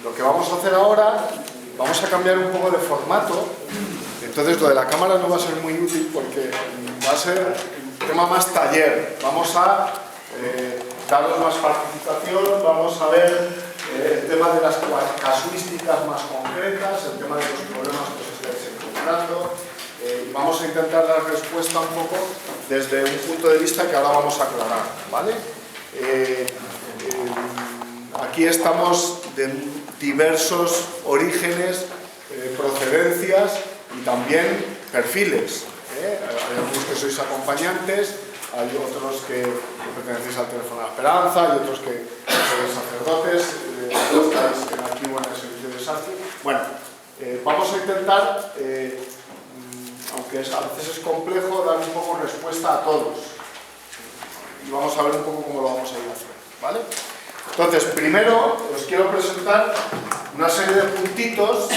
lo que vamos a hacer ahora, vamos a cambiar un poco de formato. Entonces lo de la cámara no va a ser muy útil porque va a ser un tema más taller. Vamos a daros más participación, vamos a ver el tema de las casuísticas más concretas, el tema de los problemas que os estáis encontrando. Vamos a intentar dar respuesta un poco desde un punto de vista que ahora vamos a aclarar, ¿vale? Aquí estamos de diversos orígenes, procedencias y también perfiles. Hay algunos que sois acompañantes, hay otros que pertenecéis al Teléfono de la Esperanza, hay otros que sois sacerdotes, estáis aquí en el servicio de SACI. Bueno, vamos a intentar, aunque a veces es complejo, dar un poco respuesta a todos. Y vamos a ver un poco cómo lo vamos a ir a hacer, ¿vale? Entonces, primero os quiero presentar una serie de puntitos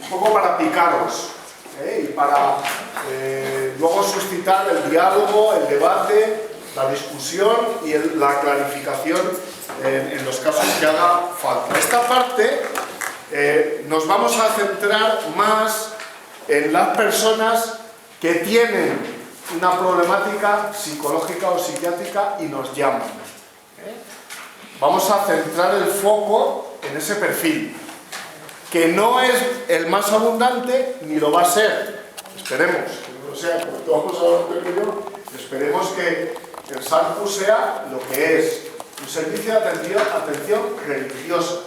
un poco para picaros y para luego suscitar el diálogo, el debate, la discusión y la clarificación en los casos que haga falta. Esta parte nos vamos a centrar más en las personas que tienen una problemática psicológica o psiquiátrica y nos llaman. Vamos a centrar el foco en ese perfil, que no es el más abundante ni lo va a ser. Esperemos que no lo sea, porque vamos a ver yo. Esperemos que el SACPU sea lo que es, un servicio de atención religiosa,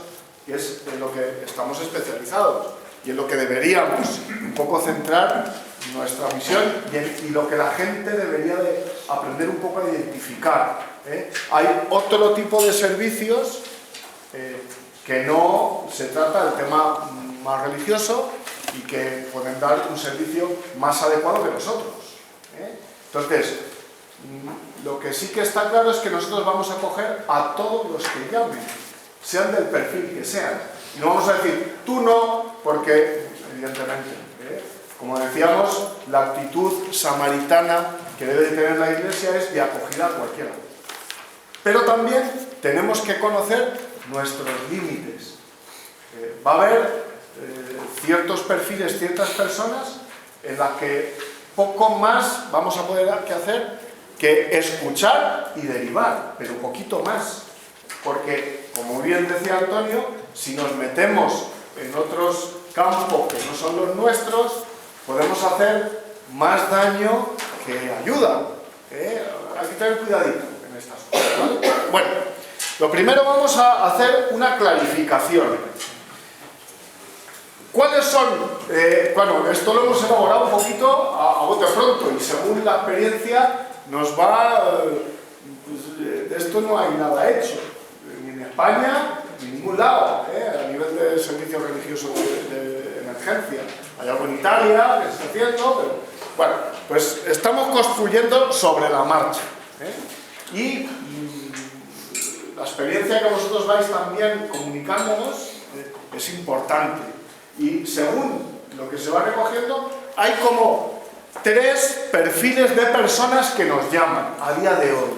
que es en lo que estamos especializados y en lo que deberíamos un poco centrar nuestra misión y lo que la gente debería de aprender un poco a identificar. Hay otro tipo de servicios que no se trata del tema más religioso y que pueden dar un servicio más adecuado que nosotros. Entonces, lo que sí que está claro es que nosotros vamos a coger a todos los que llamen, sean del perfil que sean. Y no vamos a decir, tú no, porque evidentemente, como decíamos, la actitud samaritana que debe de tener la Iglesia es de acogida a cualquiera. Pero también tenemos que conocer nuestros límites. Va a haber ciertos perfiles, ciertas personas en las que poco más vamos a poder hacer que escuchar y derivar, pero poquito más. Porque, como bien decía Antonio, si nos metemos en otros campos que no son los nuestros, podemos hacer más daño que ayuda. Hay que tener cuidadito en estas cosas, ¿vale? Bueno, lo primero vamos a hacer una clarificación. ¿Cuáles son? Bueno, esto lo hemos elaborado un poquito a bote pronto y según la experiencia nos va... de esto no hay nada hecho, ni en España, ni en ningún lado, a nivel de servicio religioso de emergencia. Hay algo en Italia que se está haciendo, pero bueno, pues estamos construyendo sobre la marcha. Y la experiencia que vosotros vais también comunicándonos es importante. Y según lo que se va recogiendo, hay como 3 perfiles de personas que nos llaman a día de hoy,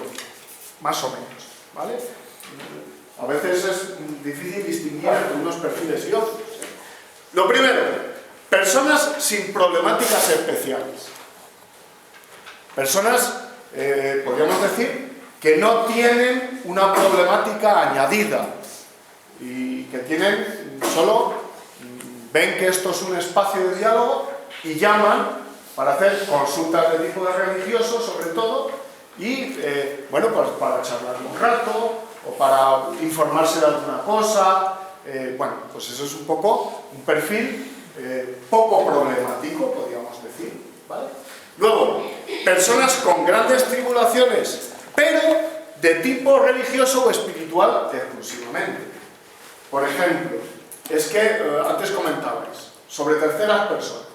más o menos, ¿vale? A veces es difícil distinguir entre unos perfiles y otros. Lo primero, personas sin problemáticas especiales. Personas, podríamos decir, que no tienen una problemática añadida y que tienen solo... ven que esto es un espacio de diálogo y llaman para hacer consultas de tipo de religioso, sobre todo, y, bueno, pues para charlar un rato o para informarse de alguna cosa. Bueno, pues eso es un poco un perfil poco problemático, podríamos decir, ¿vale? Luego, personas con grandes tribulaciones, pero de tipo religioso o espiritual exclusivamente. Por ejemplo, es que antes comentabais sobre terceras personas.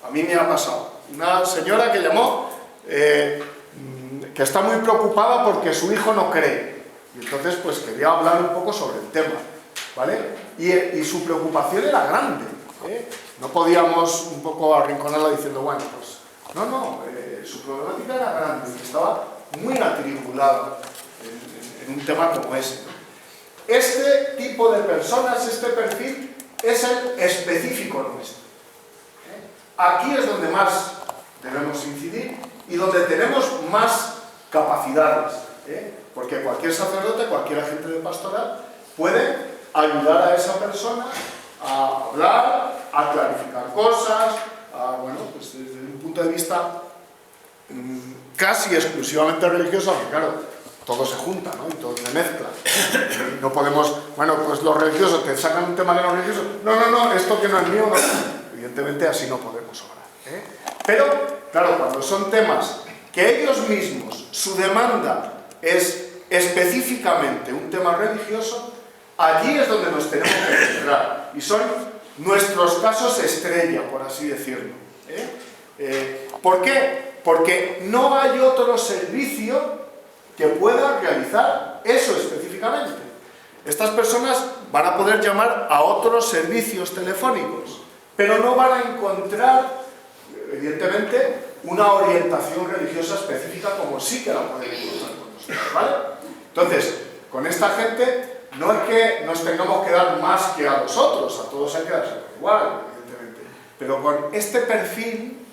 A mí me ha pasado una señora que llamó que está muy preocupada porque su hijo no cree y entonces pues quería hablar un poco sobre el tema, ¿vale? Y su preocupación era grande, no podíamos un poco arrinconarla diciendo, bueno, pues no, su problemática era grande y estaba muy atribulada en un tema como ese. este tipo de personas, este perfil, es el específico nuestro. Aquí es donde más debemos incidir y donde tenemos más capacidades, porque cualquier sacerdote, cualquier agente de pastoral puede ayudar a esa persona a hablar, a clarificar cosas, bueno, pues desde un punto de vista casi exclusivamente religioso, aunque claro, todo se junta, ¿no? Y todo se mezcla. No podemos, bueno, pues los religiosos te sacan un tema de los religiosos, no, esto que no es mío, no. Evidentemente así no podemos obrar. Pero, claro, cuando son temas que ellos mismos, su demanda es específicamente un tema religioso, allí es donde nos tenemos que centrar. Y son nuestros casos estrella, por así decirlo. ¿Por qué? Porque no hay otro servicio que pueda realizar eso específicamente. Estas personas van a poder llamar a otros servicios telefónicos, pero no van a encontrar, evidentemente, una orientación religiosa específica como sí que la pueden encontrar con nosotros, ¿vale? Entonces, con esta gente no es que nos tengamos que dar más que a los otros, a todos hay que darse igual, evidentemente, pero con este perfil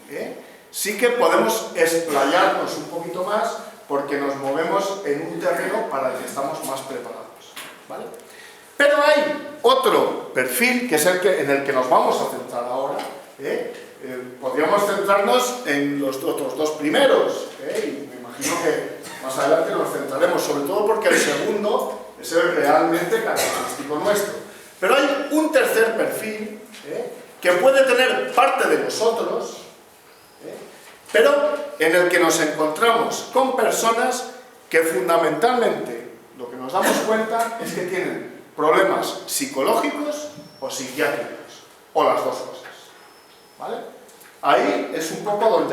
sí que podemos explayarnos un poquito más porque nos movemos en un terreno para el que estamos más preparados, ¿vale? Pero hay otro perfil que es en el que nos vamos a centrar ahora. Podríamos centrarnos en los otros dos primeros, y me imagino que más adelante nos centraremos, sobre todo porque el segundo es el realmente característico nuestro. Pero hay un tercer perfil que puede tener parte de nosotros, pero en el que nos encontramos con personas que fundamentalmente lo que nos damos cuenta es que tienen problemas psicológicos o psiquiátricos, o las dos cosas, ¿vale? Ahí es un poco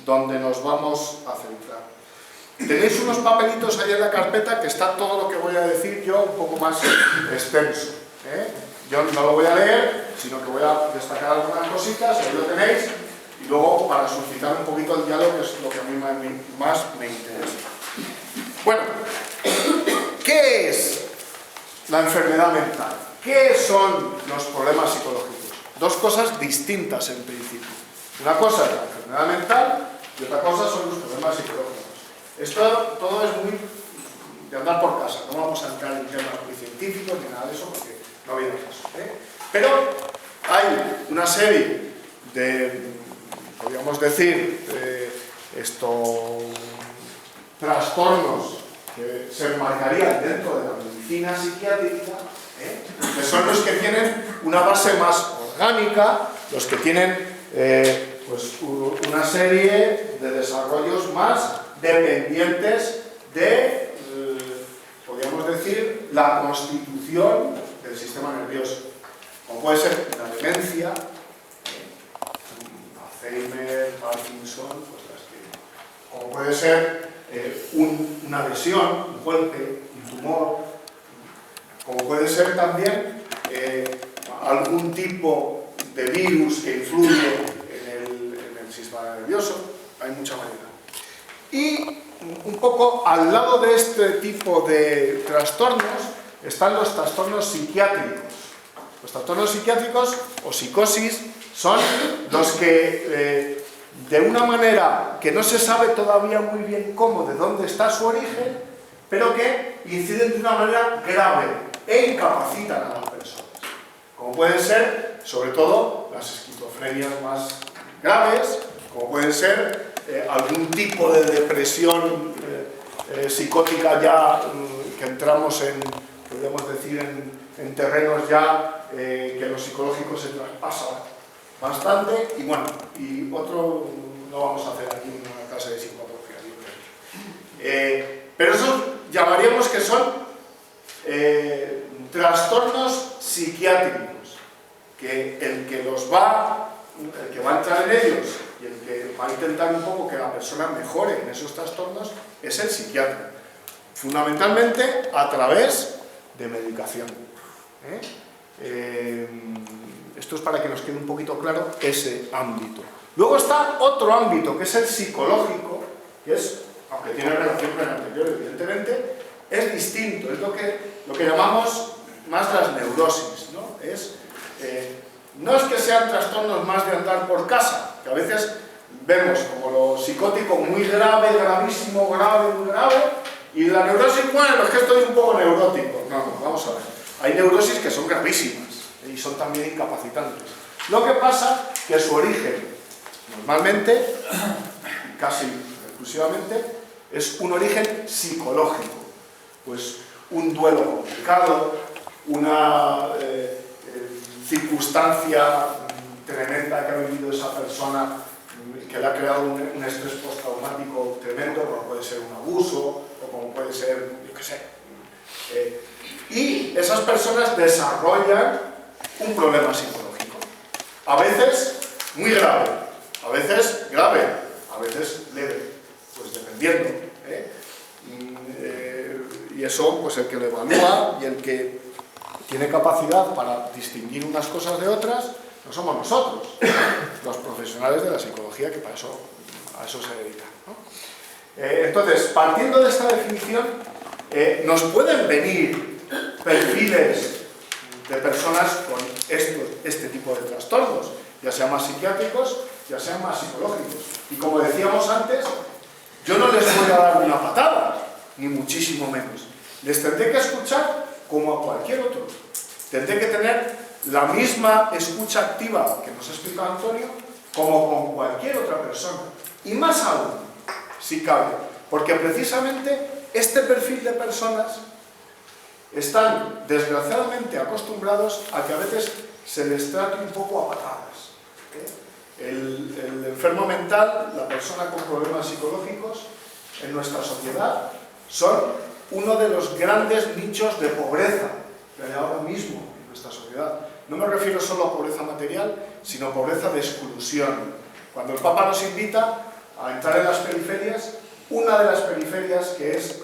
donde nos vamos a centrar. Tenéis unos papelitos ahí en la carpeta que está todo lo que voy a decir yo un poco más extenso, Yo no lo voy a leer, sino que voy a destacar algunas cositas, ahí lo tenéis, y luego para suscitar un poquito el diálogo, que es lo que a mí más me interesa. Bueno, ¿qué es la enfermedad mental? ¿Qué son los problemas psicológicos? Dos cosas distintas en principio. Una cosa es la enfermedad mental y otra cosa son los problemas psicológicos. Esto todo es muy de andar por casa, no vamos a entrar en temas muy científicos ni nada de eso porque no viene el caso. Pero hay una serie de, podríamos decir, trastornos que se enmarcarían dentro de la medicina psiquiátrica, que son los que tienen una base más orgánica, los que tienen pues una serie de desarrollos más dependientes de, podríamos decir, la constitución del sistema nervioso, como puede ser la demencia, Alzheimer, Parkinson, pues las que, como puede ser una lesión, un golpe, un tumor, como puede ser también algún tipo de virus que influye en el sistema nervioso. Hay mucha variedad. Y un poco al lado de este tipo de trastornos están los trastornos psiquiátricos. Los trastornos psiquiátricos o psicosis son los que de una manera que no se sabe todavía muy bien cómo, de dónde está su origen, pero que inciden de una manera grave e incapacitan a las personas. Como pueden ser, sobre todo, las esquizofrenias más graves, como pueden ser algún tipo de depresión psicótica ya que entramos en, podríamos decir, en terrenos ya que los psicológicos se traspasan bastante, y bueno, y otro no vamos a hacer aquí una clase de psicopatología, pero eso llamaríamos que son trastornos psiquiátricos, que el que va a entrar en ellos y el que va a intentar un poco que la persona mejore en esos trastornos es el psiquiatra, fundamentalmente a través de medicación. Esto es para que nos quede un poquito claro ese ámbito. Luego está otro ámbito, que es el psicológico, que es, aunque tiene relación con el anterior, evidentemente, es distinto, es lo que lo que llamamos más las neurosis, ¿no? No es que sean trastornos más de andar por casa, que a veces vemos como lo psicótico muy grave, gravísimo, grave, muy grave, y la neurosis, bueno, es que estoy un poco neurótico. No, vamos a ver. Hay neurosis que son gravísimas y son también incapacitantes. Lo que pasa que su origen, normalmente, casi exclusivamente, es un origen psicológico. Pues un duelo complicado, una circunstancia tremenda que ha vivido esa persona, que le ha creado un estrés postraumático tremendo, como puede ser un abuso, o como puede ser, yo qué sé. Y esas personas desarrollan un problema psicológico. A veces muy grave, a veces grave, a veces leve, pues dependiendo. Y eso, pues el que lo evalúa y el que tiene capacidad para distinguir unas cosas de otras, no somos nosotros, los profesionales de la psicología, que a eso se dedican, ¿no? Entonces, partiendo de esta definición, nos pueden venir perfiles de personas con este tipo de trastornos, ya sean más psiquiátricos, ya sean más psicológicos. Y como decíamos antes, yo no les voy a dar una patada, ni muchísimo menos. Les tendré que escuchar como a cualquier otro. Tendré que tener la misma escucha activa que nos ha explicado Antonio, como con cualquier otra persona. Y más aún, si cabe, porque precisamente este perfil de personas están desgraciadamente acostumbrados a que a veces se les trate un poco a patadas. El enfermo mental, la persona con problemas psicológicos en nuestra sociedad, son uno de los grandes nichos de pobreza que hay ahora mismo en nuestra sociedad. No me refiero solo a pobreza material, sino pobreza de exclusión. Cuando el Papa nos invita a entrar en las periferias, una de las periferias que es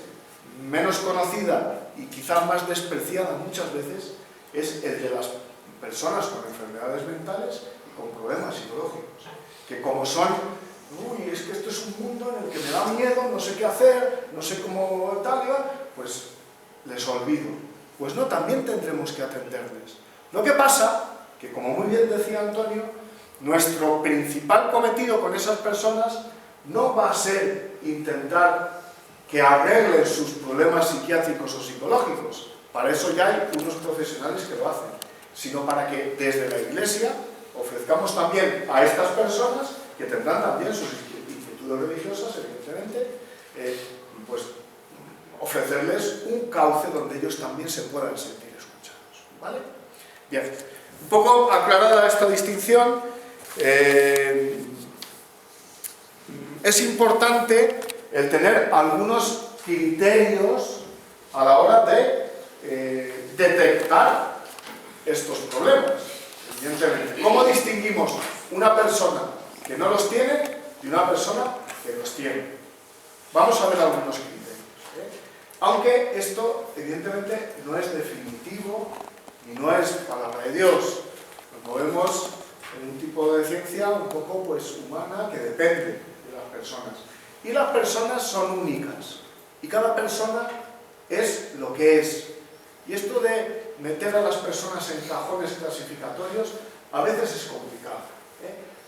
menos conocida y quizás más despreciada muchas veces es el de las personas con enfermedades mentales y con problemas psicológicos, que como son, uy, es que esto es un mundo en el que me da miedo, no sé qué hacer, no sé cómo tal, pues les olvido. Pues no, también tendremos que atenderles. Lo que pasa, que como muy bien decía Antonio, nuestro principal cometido con esas personas no va a ser intentar que arreglen sus problemas psiquiátricos o psicológicos. Para eso ya hay unos profesionales que lo hacen, sino para que desde la Iglesia ofrezcamos también a estas personas, que tendrán también sus inquietudes religiosas, evidentemente, pues ofrecerles un cauce donde ellos también se puedan sentir escuchados. ¿Vale? Bien, un poco aclarada esta distinción, es importante el tener algunos criterios a la hora de detectar estos problemas. Evidentemente, ¿cómo distinguimos una persona que no los tiene de una persona que los tiene? Vamos a ver algunos criterios. Aunque esto, evidentemente, no es definitivo y no es palabra de Dios. Nos movemos en un tipo de ciencia un poco pues, humana que depende de las personas. Y las personas son únicas. Y cada persona es lo que es. Y esto de meter a las personas en cajones clasificatorios a veces es complicado.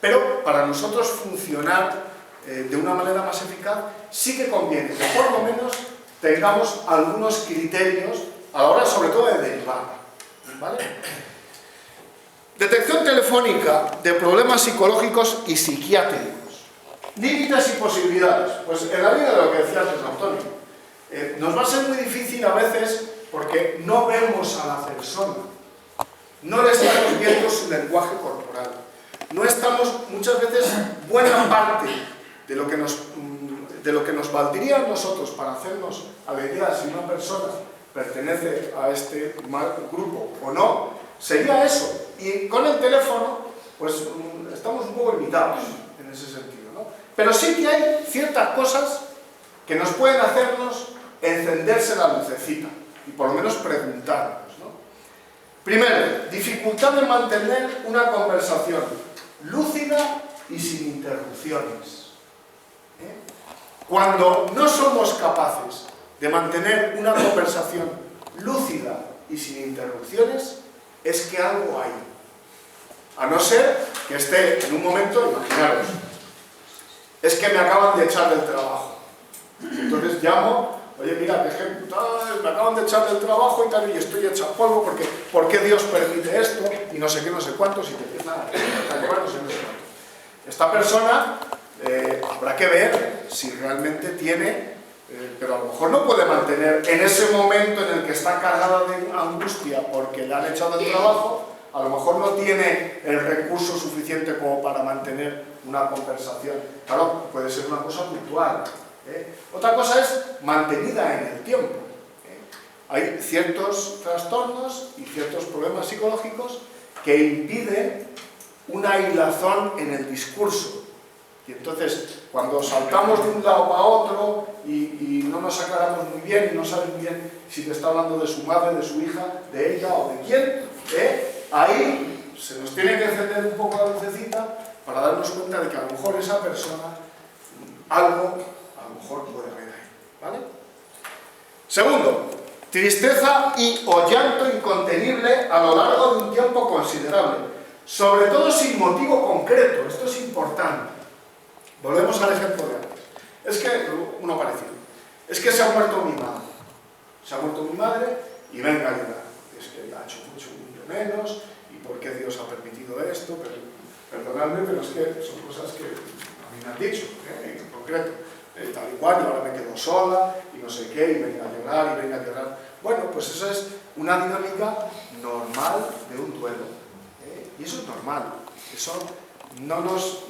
Pero para nosotros funcionar de una manera más eficaz, sí que conviene que por lo menos tengamos algunos criterios a la hora sobre todo de derivar. ¿Vale? Detección telefónica de problemas psicológicos y psiquiátricos. Límites y posibilidades. Pues en la línea de lo que decía antes Antonio, nos va a ser muy difícil a veces porque no vemos a la persona, no le estamos viendo su lenguaje corporal, no estamos muchas veces, buena parte de lo que nos valdría a nosotros para hacernos a la idea de si una persona pertenece a este grupo o no, sería eso. Y con el teléfono, pues estamos un poco limitados en ese sentido, ¿no? Pero sí que hay ciertas cosas que nos pueden hacernos encenderse la lucecita y por lo menos preguntarnos, ¿no? Primero, dificultad en mantener una conversación lúcida y sin interrupciones. Cuando no somos capaces de mantener una conversación lúcida y sin interrupciones, es que algo hay. A no ser que esté en un momento, imaginaros, es que me acaban de echar del trabajo. Entonces llamo, oye, mira, que es que me acaban de echar del trabajo y tal, y estoy hecha polvo porque ¿por qué Dios permite esto? Y no sé qué, no sé cuántos, y te empiezan a llevar no sé cuánto. Esta persona habrá que ver si realmente tiene, pero a lo mejor no puede mantener en ese momento en el que está cargada de angustia porque le han echado del trabajo, a lo mejor no tiene el recurso suficiente como para mantener una conversación. Claro, puede ser una cosa puntual. Otra cosa es mantenida en el tiempo. Hay ciertos trastornos y ciertos problemas psicológicos que impiden una hilazón en el discurso. Y entonces, cuando saltamos de un lado para otro y no nos aclaramos muy bien y no sabes muy bien si te está hablando de su madre, de su hija, de ella o de quién, ahí se nos tiene que encender un poco la lucecita para darnos cuenta de que a lo mejor esa persona algo a lo mejor puede haber ahí, ¿vale? Segundo, tristeza y o llanto incontenible a lo largo de un tiempo considerable, sobre todo sin motivo concreto. Esto es importante. Volvemos al ejemplo de antes. Es que, uno parecido, es que se ha muerto mi madre. Se ha muerto mi madre y venga a llorar. Es que ha hecho mucho menos, y por qué Dios ha permitido esto, pero, perdonadme, pero es que son cosas que a mí me han dicho, en concreto. Tal y cual, y ahora me quedo sola, y no sé qué, y venga a llorar, y venga a llorar. Bueno, pues eso es una dinámica normal de un duelo. Y eso es normal. Eso no nos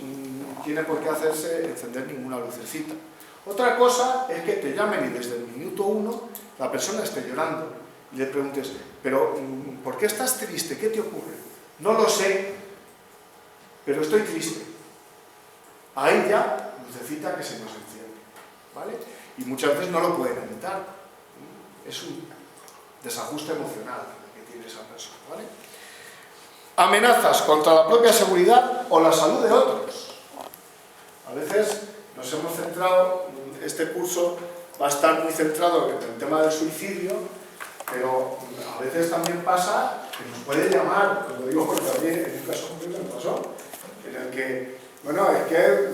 tiene por qué hacerse encender ninguna lucecita. Otra cosa es que te llamen y desde el minuto 1 la persona esté llorando y le preguntes, pero ¿por qué estás triste? ¿Qué te ocurre? No lo sé, pero estoy triste. Ahí ya, lucecita que se nos enciende, ¿vale? Y muchas veces no lo pueden evitar. Es un desajuste emocional que tiene esa persona, ¿vale? Amenazas contra la propia seguridad o la salud de otros. A veces nos hemos centrado, este curso va a estar muy centrado en el tema del suicidio, pero a veces también pasa que nos puede llamar, os lo digo porque a mí en un caso concreto me pasó, en el que, bueno, es que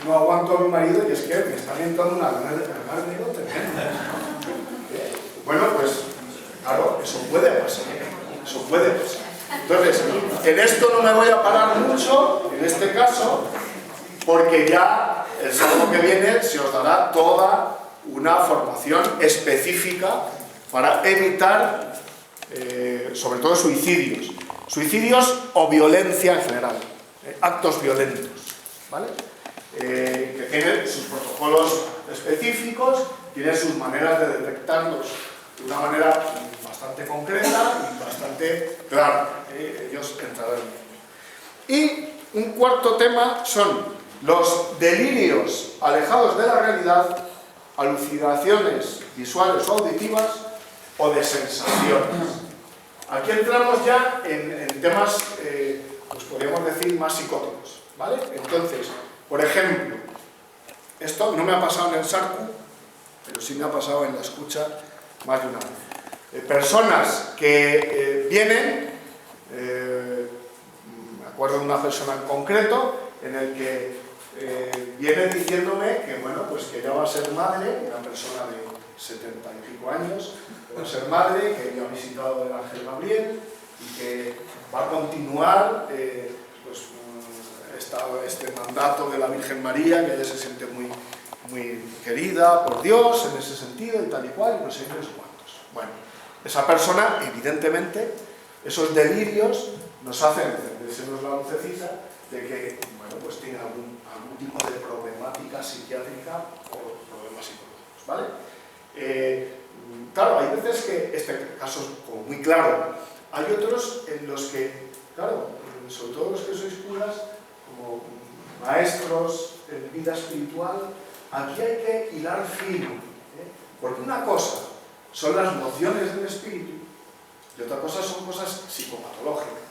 no aguanto a mi marido y es que me está entrando una gana de cargarme tremenda. Bueno, pues claro, eso puede pasar, eso puede pasar. Entonces, en esto no me voy a parar mucho, en este caso, porque ya el sábado que viene se os dará toda una formación específica para evitar, sobre todo, suicidios o violencia en general, actos violentos, ¿vale? Que tienen sus protocolos específicos, tienen sus maneras de detectarlos de una manera bastante concreta y bastante clara. Ellos entrarán en ello. Y un cuarto tema son los delirios alejados de la realidad, alucinaciones visuales o auditivas o de sensaciones. Aquí entramos ya en temas, pues podríamos decir, más psicóticos, ¿vale? Entonces, por ejemplo, esto no me ha pasado en el SARCU, pero sí me ha pasado en la escucha más de una vez. Personas que vienen, me acuerdo de una persona en concreto, en el que viene diciéndome que, bueno, pues que ya va a ser madre, una persona de 70 y pico años, va a ser madre, que ya ha visitado el Ángel Gabriel y que va a continuar pues, este mandato de la Virgen María, que ella se siente muy, muy querida por Dios en ese sentido y tal y cual, y no sé cuántos. Bueno, esa persona, evidentemente, esos delirios nos hacen encendernos la lucecita de que, bueno, pues tiene algún tipo de problemática psiquiátrica o problemas psicológicos, ¿vale? Claro, hay veces que este caso es como muy claro. Hay otros en los que, claro, sobre todo los que sois curas, como maestros en vida espiritual, aquí hay que hilar fino, porque una cosa son las nociones del espíritu y otra cosa son cosas psicopatológicas.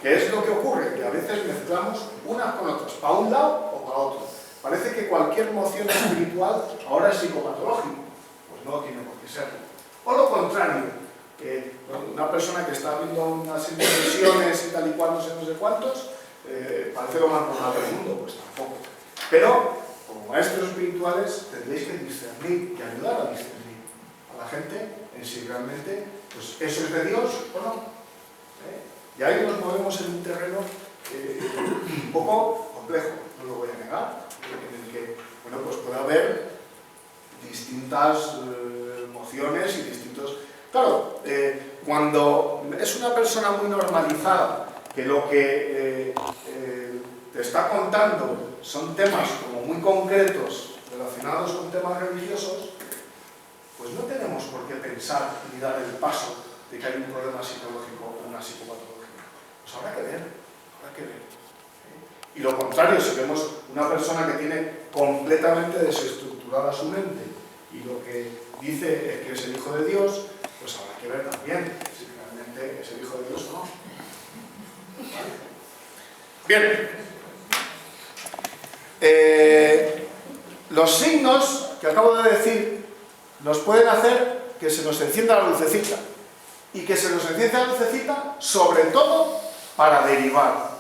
¿Qué es lo que ocurre? Que a veces mezclamos unas con otras, para un lado o para otro. Parece que cualquier moción espiritual ahora es psicopatológica. Pues no tiene por qué serlo. O lo contrario, una persona que está viendo una serie de visiones y tal y cual, no sé cuántos, parece lo más normal del mundo, pues tampoco. Pero, como maestros espirituales, tendréis que discernir y ayudar a discernir a la gente en si realmente pues, eso es de Dios o no. Y ahí nos movemos en un terreno un poco complejo, no lo voy a negar, en el que bueno, pues puede haber distintas emociones y distintos... Claro, cuando es una persona muy normalizada, que lo que te está contando son temas como muy concretos relacionados con temas religiosos, pues no tenemos por qué pensar ni dar el paso de que hay un problema psicológico o una psicopatología. Pues habrá que ver, habrá que ver. Y lo contrario, si vemos una persona que tiene completamente desestructurada su mente y lo que dice es que es el Hijo de Dios, pues habrá que ver también si realmente es el Hijo de Dios o no. ¿Vale? Bien. Los signos que acabo de decir nos pueden hacer que se nos encienda la lucecita. Y que se nos encienda la lucecita, sobre todo, para derivar.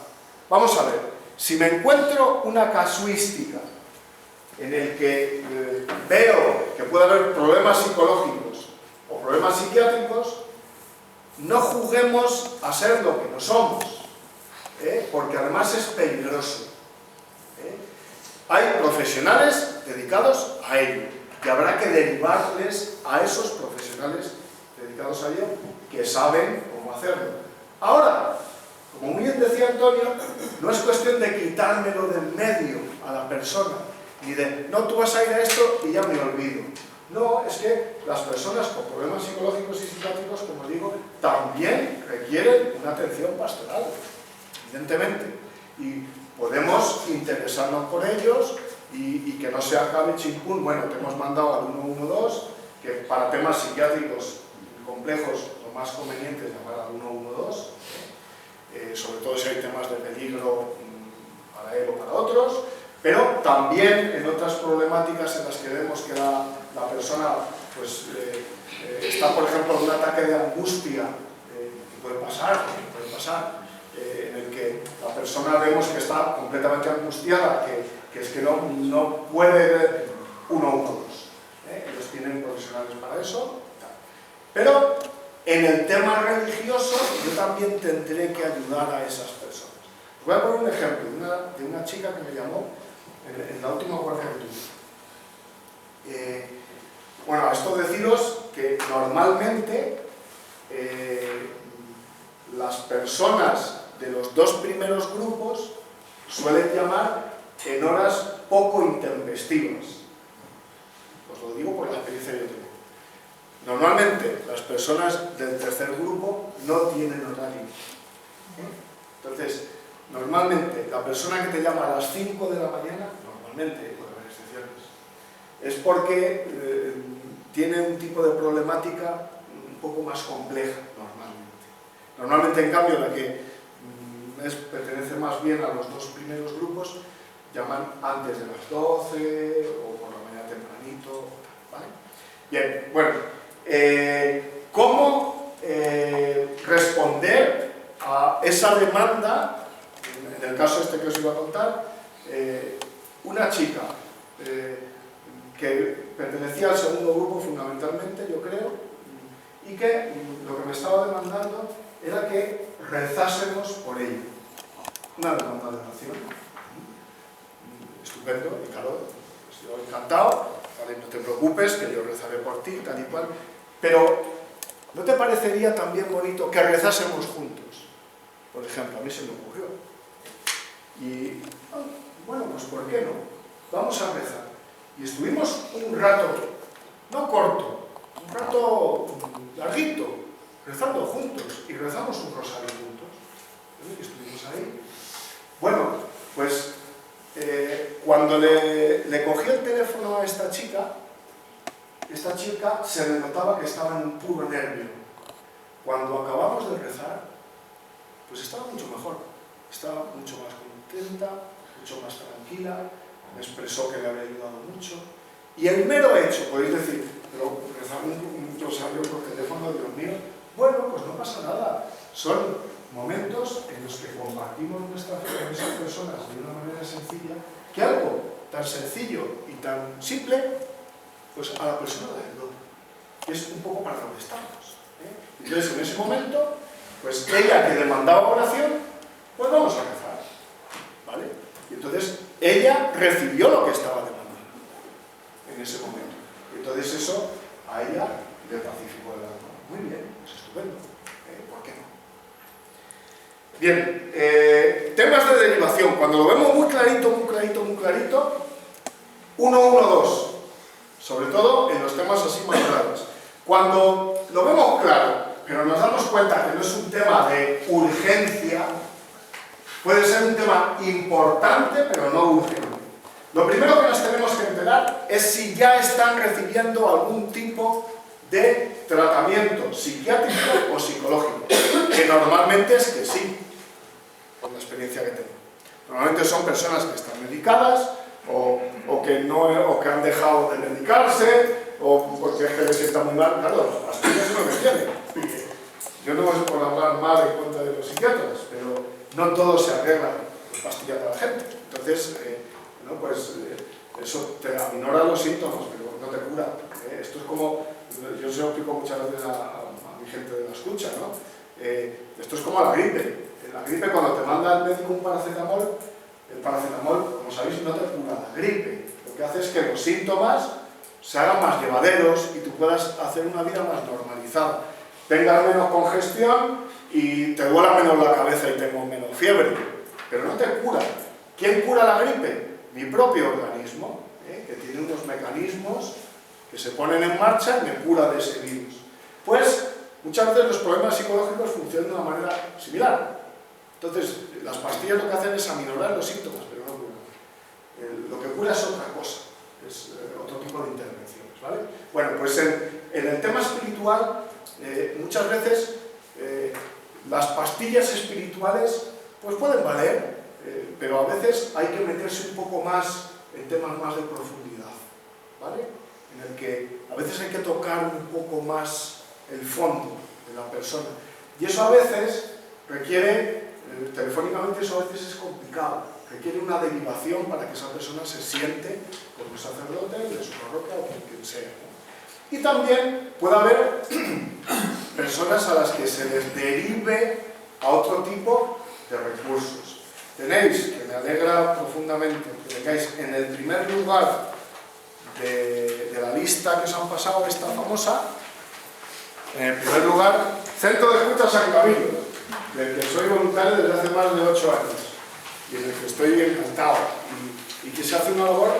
Vamos a ver, si me encuentro una casuística en el que veo que puede haber problemas psicológicos o problemas psiquiátricos, no juguemos a ser lo que no somos, porque además es peligroso. Hay profesionales dedicados a ello y habrá que derivarles a esos profesionales dedicados a ello que saben cómo hacerlo. Ahora, como muy bien decía Antonio, no es cuestión de quitármelo del medio a la persona, ni de, no, tú vas a ir a esto y ya me olvido. No, es que las personas con problemas psicológicos y psiquiátricos, como digo, también requieren una atención pastoral, evidentemente. Y podemos interesarnos por ellos y que no se acabe chimpún. Bueno, te hemos mandado al 112, que para temas psiquiátricos complejos lo más conveniente es llamar al 112, sobre todo si hay temas de peligro para él o para otros, pero también en otras problemáticas en las que vemos que la persona pues, está, por ejemplo, en un ataque de angustia, que puede pasar, en el que la persona vemos que está completamente angustiada, que es que no puede ver 112. Ellos tienen profesionales para eso. Pero en el tema religioso yo también tendré que ayudar a esas personas. Os voy a poner un ejemplo de una chica que me llamó en la última guardia que tuve. Bueno, a esto deciros que normalmente las personas de los dos primeros grupos suelen llamar en horas poco intempestivas. Os lo digo por la experiencia que yo tengo. Normalmente las personas del tercer grupo no tienen horario. Entonces, normalmente la persona que te llama a las 5 de la mañana, normalmente, puede haber excepciones, es porque tiene un tipo de problemática un poco más compleja, normalmente. Normalmente, en cambio, la que pertenece más bien a los dos primeros grupos, llaman antes de las 12 o por la mañana tempranito, ¿vale? Bien, bueno, ¿cómo responder a esa demanda? En el caso este que os iba a contar, una chica que pertenecía al segundo grupo fundamentalmente, yo creo, y que lo que me estaba demandando era que rezásemos por ella. Una demanda de oración. Estupendo, y claro, pues yo encantado, vale, no te preocupes, que yo rezaré por ti, tal y cual, pero ¿no te parecería también bonito que rezásemos juntos? Por ejemplo, a mí se me ocurrió. Y, bueno, pues ¿por qué no? Vamos a rezar. Y estuvimos un rato, no corto, un rato larguito, rezando juntos, y rezamos un rosario juntos. Y estuvimos ahí. Bueno, pues cuando le cogí el teléfono a esta chica se le notaba que estaba en un puro nervio. Cuando acabamos de rezar, pues estaba mucho mejor, estaba mucho más contenta, mucho más tranquila, me expresó que le había ayudado mucho Y el mero hecho, podéis decir, pero rezar un rosario por teléfono, Dios mío, bueno, pues no pasa nada. Son momentos en los que compartimos nuestra fe con esas personas de una manera sencilla, que algo tan sencillo y tan simple, pues a la persona le ayuda. Es un poco para donde estamos. Entonces, en ese momento, pues ella que demandaba oración, pues vamos a rezar. ¿Vale? Y entonces, ella recibió lo que estaba demandando en ese momento. Y entonces eso a ella le pacificó el alma. Muy bien, pues estupendo. ¿Por qué no? Bien, temas de derivación. Cuando lo vemos muy clarito, 1, 1, 2. Sobre todo en los temas así más graves. Cuando lo vemos claro, pero nos damos cuenta que no es un tema de urgencia, puede ser un tema importante, pero no urgente. Lo primero que nos tenemos que enterar es si ya están recibiendo algún tipo de tratamiento psiquiátrico o psicológico, que normalmente es que sí, por la experiencia que tengo. Normalmente son personas que están medicadas o que han dejado de medicarse o porque es que les sienta muy mal. Claro, las pastillas es lo que tienen. Yo no es por hablar mal en contra de los psiquiatras, pero no todo se arregla con pastillas de la gente. Entonces, eso te aminora los síntomas, pero no te cura. Esto es como, yo se lo explico muchas veces a mi gente de la escucha, ¿no? Esto es como la gripe. La gripe, cuando te manda el médico un paracetamol, el paracetamol, como sabéis, no te cura la gripe. Lo que hace es que los síntomas se hagan más llevaderos y tú puedas hacer una vida más normalizada. Tengas menos congestión y te duela menos la cabeza y tengo menos fiebre. Pero no te cura. ¿Quién cura la gripe? Mi propio organismo, que tiene unos mecanismos que se ponen en marcha y me cura de ese virus. Pues muchas veces los problemas psicológicos funcionan de una manera similar. Entonces, las pastillas lo que hacen es aminorar los síntomas, pero no curan. Lo que cura es otra cosa, es otro tipo de intervenciones, ¿vale? Bueno, pues en el tema espiritual, muchas veces las pastillas espirituales pues pueden valer, pero a veces hay que meterse un poco más en temas más de profundidad, ¿vale? En el que a veces hay que tocar un poco más el fondo de la persona. Y eso a veces requiere, telefónicamente eso a veces es complicado, requiere una derivación para que esa persona se siente con un sacerdote de su parroquia o con quien sea, ¿no? Y también puede haber personas a las que se les derive a otro tipo de recursos. Tenéis, que me alegra profundamente, que tengáis en el primer lugar de la lista que os han pasado, esta famosa, en el primer lugar, Centro de Escucha San Camilo, del que soy voluntario desde hace más de 8 años y en el que estoy encantado y que se hace una labor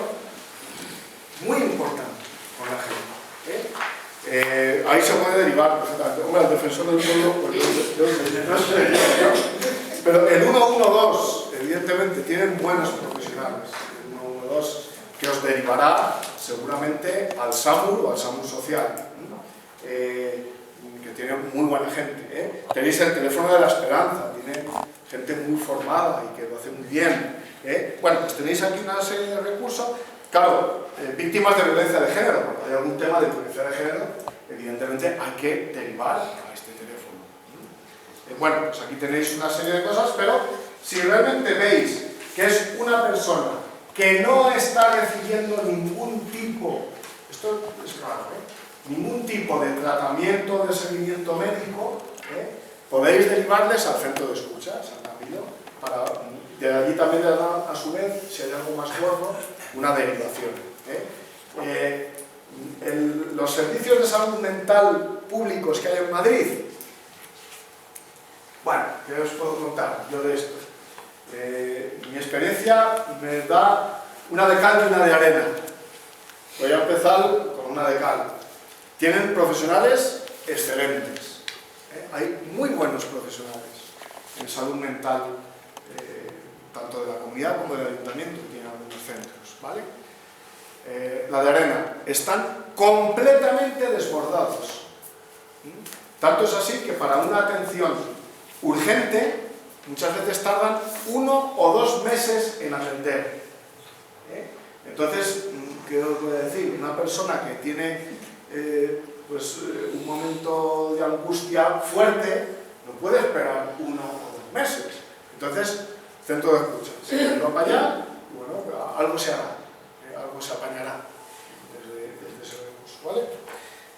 muy importante con la gente. Ahí se puede derivar perfectamente. Hombre, el defensor del pueblo, pues no sé yo, pero el 112, evidentemente, tienen buenos profesionales. El 112 que os derivará seguramente al SAMUR o al SAMUR social, que tiene muy buena gente. Tenéis el teléfono de la esperanza, tiene gente muy formada y que lo hace muy bien. Bueno, pues tenéis aquí una serie de recursos. Claro, víctimas de violencia de género, cuando hay algún tema de violencia de género, evidentemente hay que derivar a este teléfono. Bueno, pues aquí tenéis una serie de cosas, pero si realmente veis que es una persona que no está recibiendo ningún tipo, esto es raro, ningún tipo de tratamiento, de seguimiento médico, podéis derivarles al centro de escucha, San Camilo, para de allí también le da, a su vez, si hay algo más gordo, una derivación. Los servicios de salud mental públicos que hay en Madrid, bueno, ¿qué os puedo contar yo de esto? Mi experiencia me da una de cal y una de arena. Voy a empezar con una de cal. Tienen profesionales excelentes. Hay muy buenos profesionales en salud mental, tanto de la comunidad como del ayuntamiento, que tienen algunos centros, ¿vale? La de arena, están completamente desbordados. Tanto es así que para una atención urgente, muchas veces tardan 1 o 2 meses en atender. Entonces, ¿qué os voy a decir? Una persona que tiene un momento de angustia fuerte no puede esperar 1 o 2 meses. Entonces, centro de escucha. Si va para allá, bueno, algo se hará, algo se apañará desde ese recurso, ¿vale?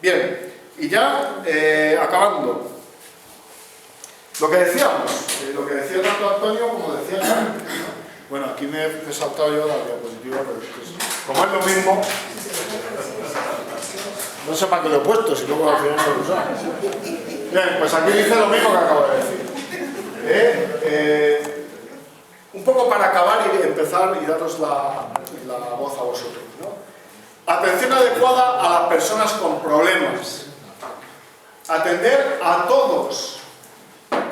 Bien, y ya acabando. Lo que decíamos, lo que decía tanto Antonio como decía Carmen, ¿no? Bueno, aquí me he saltado yo la diapositiva, pero como es lo mismo, no sé para qué lo he puesto, si luego al final no lo usamos. Bien, pues aquí dice lo mismo que acabo de decir. Un poco para acabar y empezar y daros la voz a vosotros, ¿no? Atención adecuada a las personas con problemas. Atender a todos.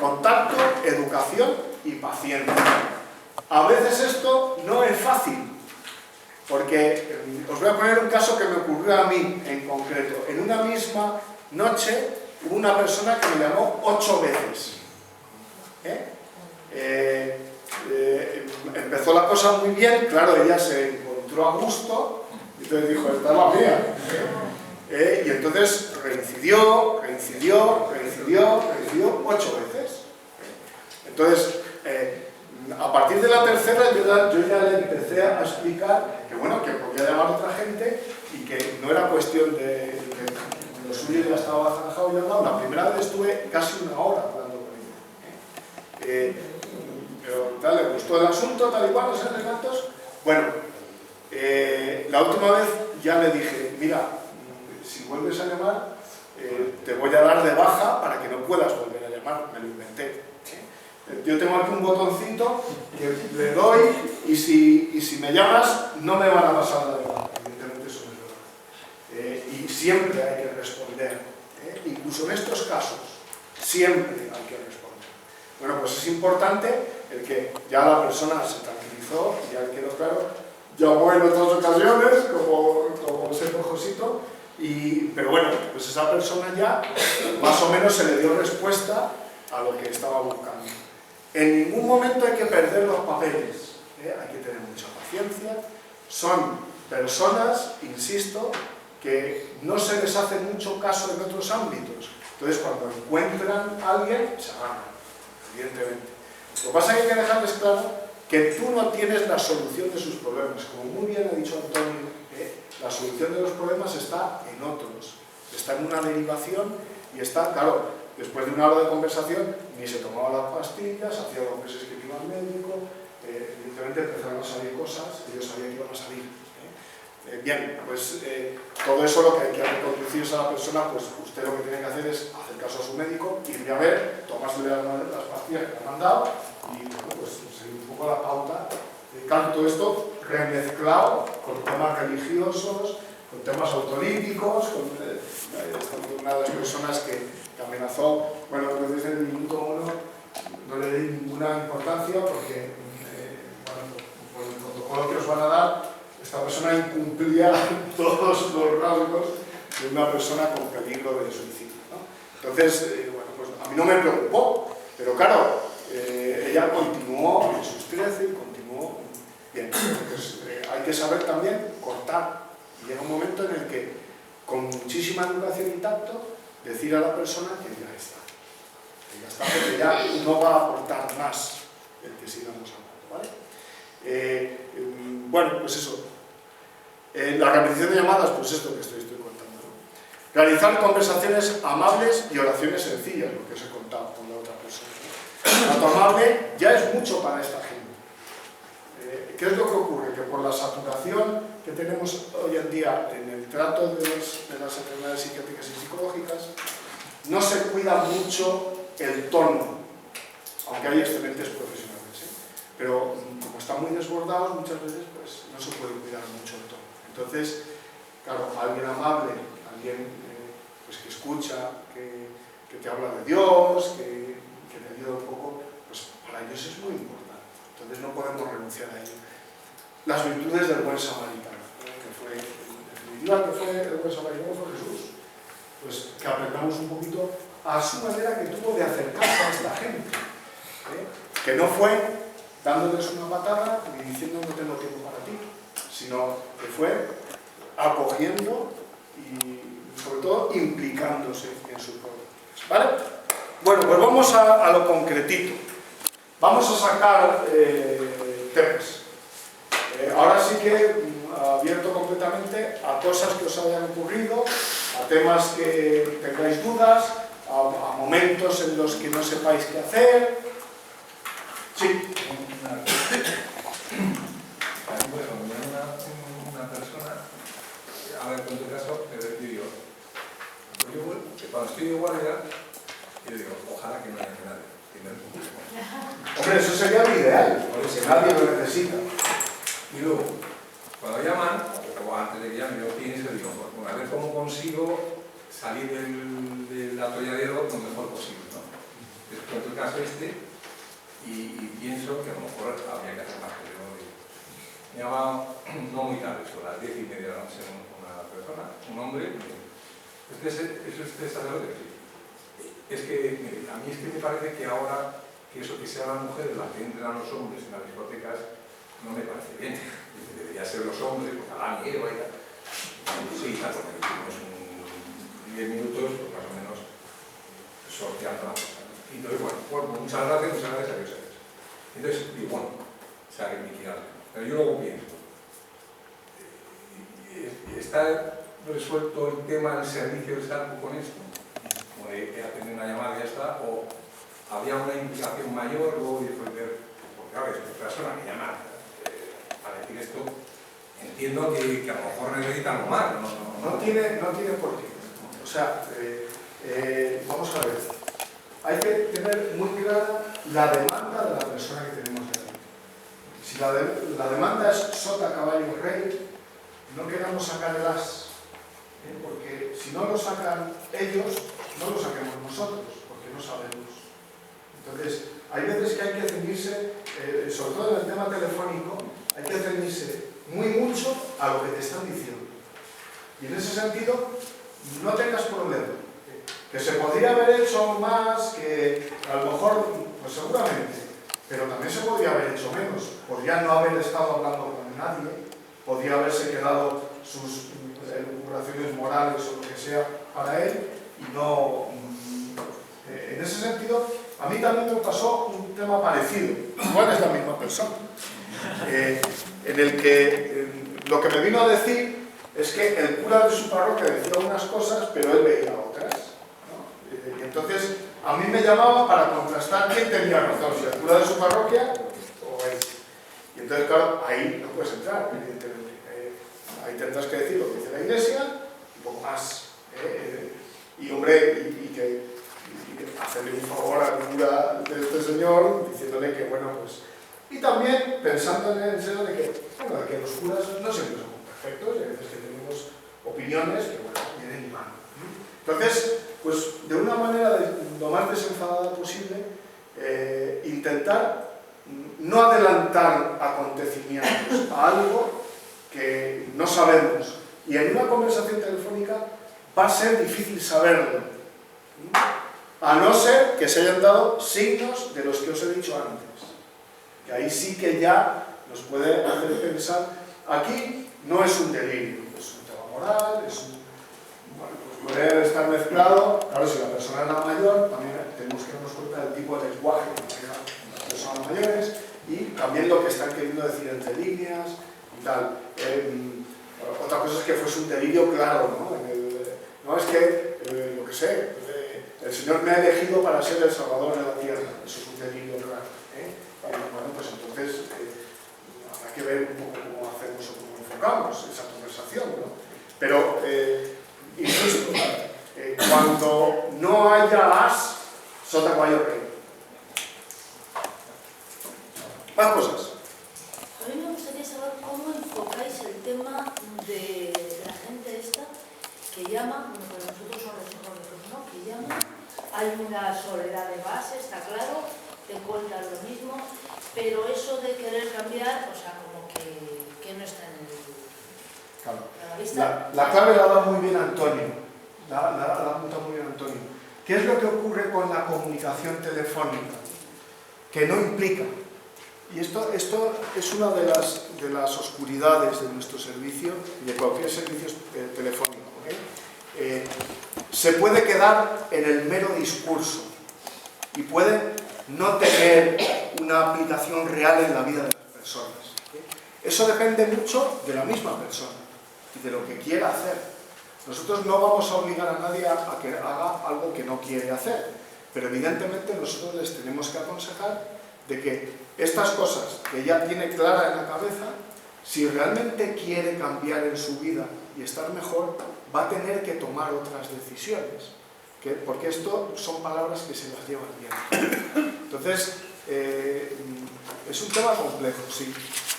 Contacto, educación y paciencia. A veces esto no es fácil, porque os voy a poner un caso que me ocurrió a mí en concreto. En una misma noche hubo una persona que me llamó 8 veces. Empezó la cosa muy bien, claro, ella se encontró a gusto, y entonces dijo, esta es la mía. Y entonces reincidió 8 veces. Entonces, a partir de la tercera yo ya le empecé a explicar que bueno, que podía llamar a otra gente y que no era cuestión de lo suyo ya estaba zanjado y hablado. La primera vez estuve casi 1 hora hablando con ella. Pero tal, le gustó el asunto, tal y cual, no sé de cuántos. Bueno, la última vez ya le dije, mira, si vuelves a llamar, te voy a dar de baja para que no puedas volver a llamar, me lo inventé. Yo tengo aquí un botoncito que le doy y si me llamas no me van a pasar la de baja, evidentemente eso es verdad. Y siempre hay que responder, incluso en estos casos, siempre hay que responder. Bueno, pues es importante el que ya la persona se tranquilizó, ya quedó claro, llamó en otras ocasiones, como ese Josito, pero bueno, pues esa persona ya más o menos se le dio respuesta a lo que estaba buscando. En ningún momento hay que perder los papeles, hay que tener mucha paciencia. Son personas, insisto, que no se les hace mucho caso en otros ámbitos. Entonces, cuando encuentran a alguien, se agarran, evidentemente. Lo que pasa es que hay que dejarles claro que tú no tienes la solución de sus problemas. Como muy bien ha dicho Antonio, la solución de los problemas está en otros. Está en una derivación y está, claro, después de 1 hora de conversación, ni se tomaba las pastillas, hacía 2 meses que iba al médico, evidentemente empezaron a salir cosas, ellos sabían que iban a salir. Bien, pues todo eso lo que hay que reconducir a la persona, pues usted lo que tiene que hacer es hacer caso a su médico, irle a ver, tomársele las pastillas que le han mandado y bueno, pues seguir un poco la pauta. Claro, todo esto remezclado con temas religiosos, con temas autolíticos, una de las personas que amenazó, bueno, desde el minuto 1 no le di ninguna importancia porque, bueno, por el protocolo que os van a dar, esta persona incumplía todos los rasgos de una persona con peligro de suicidio, ¿no? Entonces, bueno, pues a mí no me preocupó, pero claro, ella continuó en sus 13 y continuó bien. Entonces, hay que saber también cortar. Y llega un momento en el que, con muchísima educación y tacto, decir a la persona que ya está, porque ya no va a aportar más el que sigamos hablando, ¿vale? Bueno, pues eso. La repetición de llamadas, pues esto que estoy contando, ¿no? Realizar conversaciones amables y oraciones sencillas, lo que os he contado con la otra persona, ¿no? El trato amable ya es mucho para esta gente. ¿Qué es lo que ocurre? Que por la saturación que tenemos hoy en día en el trato de las enfermedades psiquiátricas y psicológicas, no se cuida mucho el tono, aunque hay excelentes profesionales, pero como están muy desbordados, muchas veces pues, no se puede cuidar mucho el tono. Entonces, claro, alguien amable, alguien pues, que escucha, que te habla de Dios, que te ayuda un poco, pues para ellos es muy importante. Entonces no podemos renunciar a ello. Las virtudes del buen samaritano, que fue, en definitiva, que fue el buen samaritano fue Jesús. Pues que aprendamos un poquito a su manera que tuvo de acercarse a esta gente. Que no fue dándoles una patada ni diciendo no tengo tiempo para ti, sino que fue acogiendo y sobre todo implicándose en sus problemas, ¿vale? Bueno, pues vamos a lo concretito. Vamos a sacar temas. Ahora sí que abierto completamente a cosas que os hayan ocurrido, a temas que tengáis dudas, a momentos en los que no sepáis qué hacer. Sí. Bueno, una persona, a ver, en tu caso, yo digo, cuando estoy de guardia, yo digo, ojalá que no haya nadie. Hombre, eso sería lo ideal, porque nadie lo necesita. Y luego, cuando llaman, o antes de que llamen, yo pienso y digo, bueno, a ver cómo consigo salir del atolladero lo mejor posible, ¿no? Después del caso y pienso que a lo mejor habría que hacer más, pero me llamaba no muy tarde, sobre las 10:30 de la noche, una persona, un hombre, ¿es usted sacerdote? Sí. Es que a mí me parece que ahora que eso que sean las mujeres las que entran a los hombres en las discotecas no me parece bien. Debería ser los hombres, porque hagan miedo y tal. Sí, claro, hicimos 10 minutos, pues más o menos, sorteando la cosa. Entonces, bueno, muchas gracias, adiós. Entonces, digo, bueno, se ha requirido. Pero yo luego pienso, ¿está resuelto el tema del servicio de salud con esto? Como de atender una llamada y ya está, o había una implicación mayor, luego después ver, porque claro, es una persona que llama para decir esto, entiendo que a lo mejor necesita algo más, No tiene por qué. O sea, vamos a ver, hay que tener muy clara la demanda de la persona que tenemos delante. Si la demanda es sota, caballo, rey, no queramos sacar el as, porque si no lo sacan ellos, no lo saquemos nosotros, porque no sabemos. Entonces, hay veces que hay que ceñirse, sobre todo en el tema telefónico, hay que ceñirse muy mucho a lo que te están diciendo. Y en ese sentido, no tengas problema. Que se podría haber hecho más, que a lo mejor, pues seguramente, pero también se podría haber hecho menos. Podría no haber estado hablando con nadie, podría haberse quedado sus elucubraciones morales o lo que sea para él, y no... en ese sentido, a mí también me pasó un tema parecido. Igual es la misma persona. En el que lo que me vino a decir es que el cura de su parroquia decía unas cosas, pero él veía otras, ¿no? Y entonces, a mí me llamaba para contrastar quién tenía razón, si el cura de su parroquia o él. Y entonces, claro, ahí no puedes entrar, evidentemente. Ahí tendrás que decir lo que dice la Iglesia, un poco más. Y hombre, y que hacerle un favor al cura de este señor, diciéndole que, bueno, pues... Y también pensando en el seno de que, bueno, de que los curas no siempre son perfectos, y a veces que tenemos opiniones que, bueno, vienen y van. Entonces, pues de una manera lo más desenfadada posible, intentar no adelantar acontecimientos a algo que no sabemos. Y en una conversación telefónica va a ser difícil saberlo. A no ser que se hayan dado signos de los que os he dicho antes. Que ahí sí que ya nos puede hacer pensar. Aquí no es un delirio, es un tema moral, es un... Bueno, pues puede estar mezclado. Claro, si la persona era mayor, también tenemos que darnos cuenta del tipo de lenguaje que manejan las personas mayores y también lo que están queriendo decir entre líneas y tal. Otra cosa es que fuese un delirio claro, ¿no? No es que, lo que sé, el Señor me ha elegido para ser el Salvador de la tierra. Eso es un delirio claro. Bueno, pues entonces habrá que ver un poco cómo hacemos o cómo enfocamos esa conversación, ¿no? Pero, insisto, cuando no haya as, sota, caballo, rey. Más cosas. A mí me gustaría saber cómo enfocáis el tema de la gente esta que llama, bueno, para nosotros son los psicólogos, ¿no? Que llama, hay una soledad de base, está claro, te cuentan lo mismo, pero eso de querer cambiar, o sea, como que no está en el... Claro. ¿A la vista? La clave la da muy bien Antonio. La apunta muy bien Antonio. ¿Qué es lo que ocurre con la comunicación telefónica? Que no implica. Y esto es una de las oscuridades de nuestro servicio y de cualquier servicio telefónico. Se puede quedar en el mero discurso y puede no tener una aplicación real en la vida de las personas. Eso depende mucho de la misma persona y de lo que quiera hacer. Nosotros no vamos a obligar a nadie a que haga algo que no quiere hacer, pero evidentemente nosotros les tenemos que aconsejar de que estas cosas que ya tiene clara en la cabeza, si realmente quiere cambiar en su vida y estar mejor, va a tener que tomar otras decisiones, porque esto son palabras que se las llevan bien. Entonces, es un tema complejo, sí,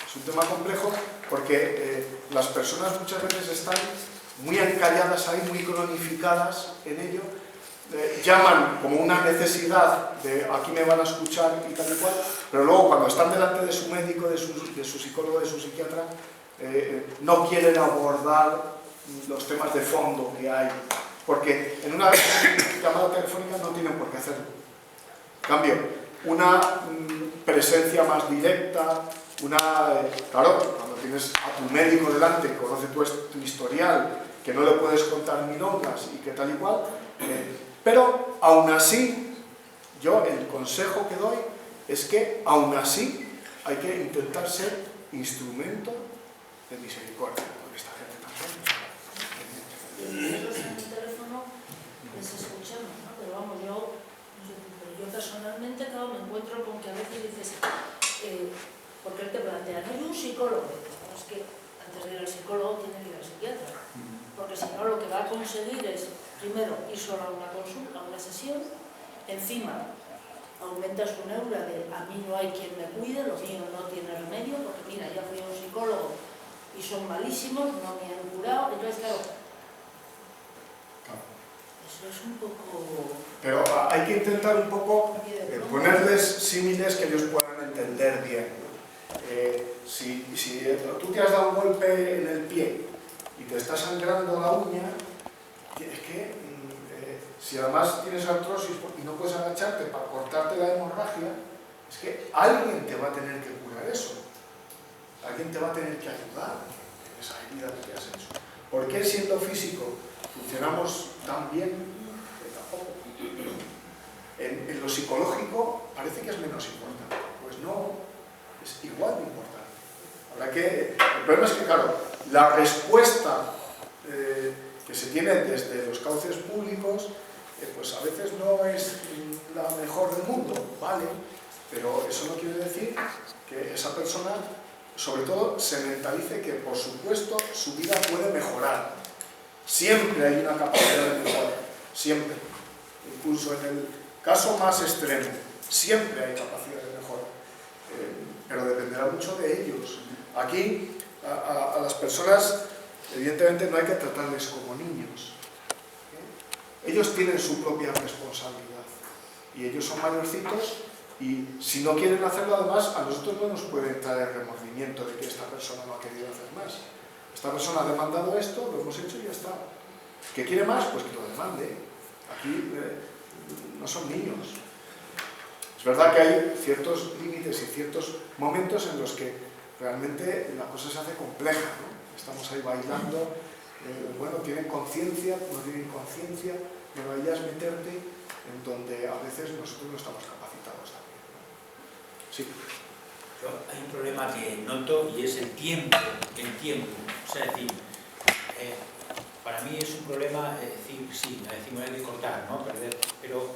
es un tema complejo porque las personas muchas veces están muy encalladas ahí, muy cronificadas en ello, llaman como una necesidad de aquí me van a escuchar y tal y cual, pero luego cuando están delante de su médico, de su psicólogo, de su psiquiatra, no quieren abordar los temas de fondo que hay, porque en una llamada telefónica no tienen por qué hacerlo. En cambio, una presencia más directa, claro, cuando tienes a tu médico delante, conoce tu historial, que no le puedes contar milongas y que tal y cual, pero aún así, yo el consejo que doy es que aún así hay que intentar ser instrumento de misericordia con esta gente también. Nosotros en el teléfono les escuchamos, ¿no? Pero vamos, yo personalmente, claro, me encuentro con que a veces dices, porque él te plantea, no hay un psicólogo, pero es que antes de ir al psicólogo tiene que ir al psiquiatra, porque si no lo que va a conseguir es, primero, ir solo a una consulta, a una sesión, encima aumenta su neura de a mí no hay quien me cuide, lo mío no tiene remedio, porque mira, ya fui a un psicólogo y son malísimos, no me han curado, entonces claro, eso es un poco... Pero hay que intentar un poco ponerles símiles que ellos puedan entender bien. Si tú te has dado un golpe en el pie y te está sangrando la uña, es que si además tienes artrosis y no puedes agacharte para cortarte la hemorragia, es que alguien te va a tener que curar eso. Alguien te va a tener que ayudar en esa herida que te has hecho. ¿Por qué siendo físico funcionamos tan bien? Tampoco. En lo psicológico parece que es menos importante. Pues no, es igual de importante. Ahora el problema es que, claro, la respuesta que se tiene desde los cauces públicos, pues a veces no es la mejor del mundo, ¿vale? Pero eso no quiere decir que esa persona, sobre todo, se mentalice que, por supuesto, su vida puede mejorar. Siempre hay una capacidad de mejora, siempre. Incluso en el caso más extremo, siempre hay capacidad de mejora. Pero dependerá mucho de ellos. Aquí, a las personas, evidentemente, no hay que tratarles como niños. Ellos tienen su propia responsabilidad. Y ellos son mayorcitos y si no quieren hacerlo, además, a nosotros no nos puede entrar el remordimiento de que esta persona no ha querido hacer más. Esta persona ha demandado esto, lo hemos hecho y ya está. ¿Que quiere más? Pues que lo demande. Aquí no son niños. Es verdad que hay ciertos límites y ciertos momentos en los que realmente la cosa se hace compleja, ¿no? Estamos ahí bailando, bueno, tienen conciencia, no tienen conciencia, no vayas a meterte en donde a veces nosotros no estamos capacitados también, ¿no? Sí. Hay un problema que noto y es el tiempo. O sea, es decir, para mí es un problema, decir, sí, me hay que cortar, ¿no? Perder, pero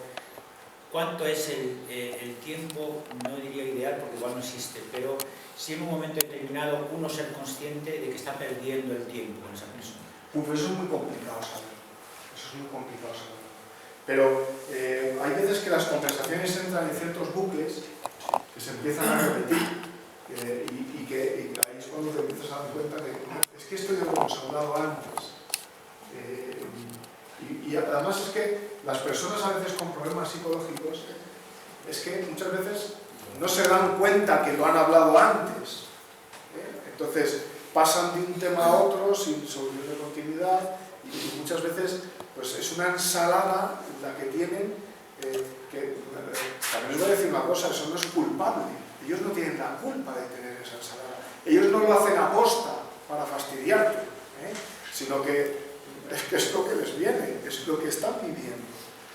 ¿cuánto es el tiempo? No diría ideal porque igual no existe, pero si en un momento determinado uno ser consciente de que está perdiendo el tiempo con esa persona. Eso es muy complicado saber. Pero hay veces que las conversaciones entran en ciertos bucles que se empiezan a repetir y que ahí es cuando te empiezas a dar cuenta de es que esto ya lo hemos hablado antes. Y además es que las personas a veces con problemas psicológicos es que muchas veces no se dan cuenta que lo han hablado antes. Entonces pasan de un tema a otro sin solución de continuidad y muchas veces pues es una ensalada la que tienen que también les voy a decir una cosa, eso no es culpable. Ellos no tienen la culpa de tener esa ensalada. Ellos no lo hacen a posta para fastidiarte, sino que es lo que les viene, es lo que están viviendo.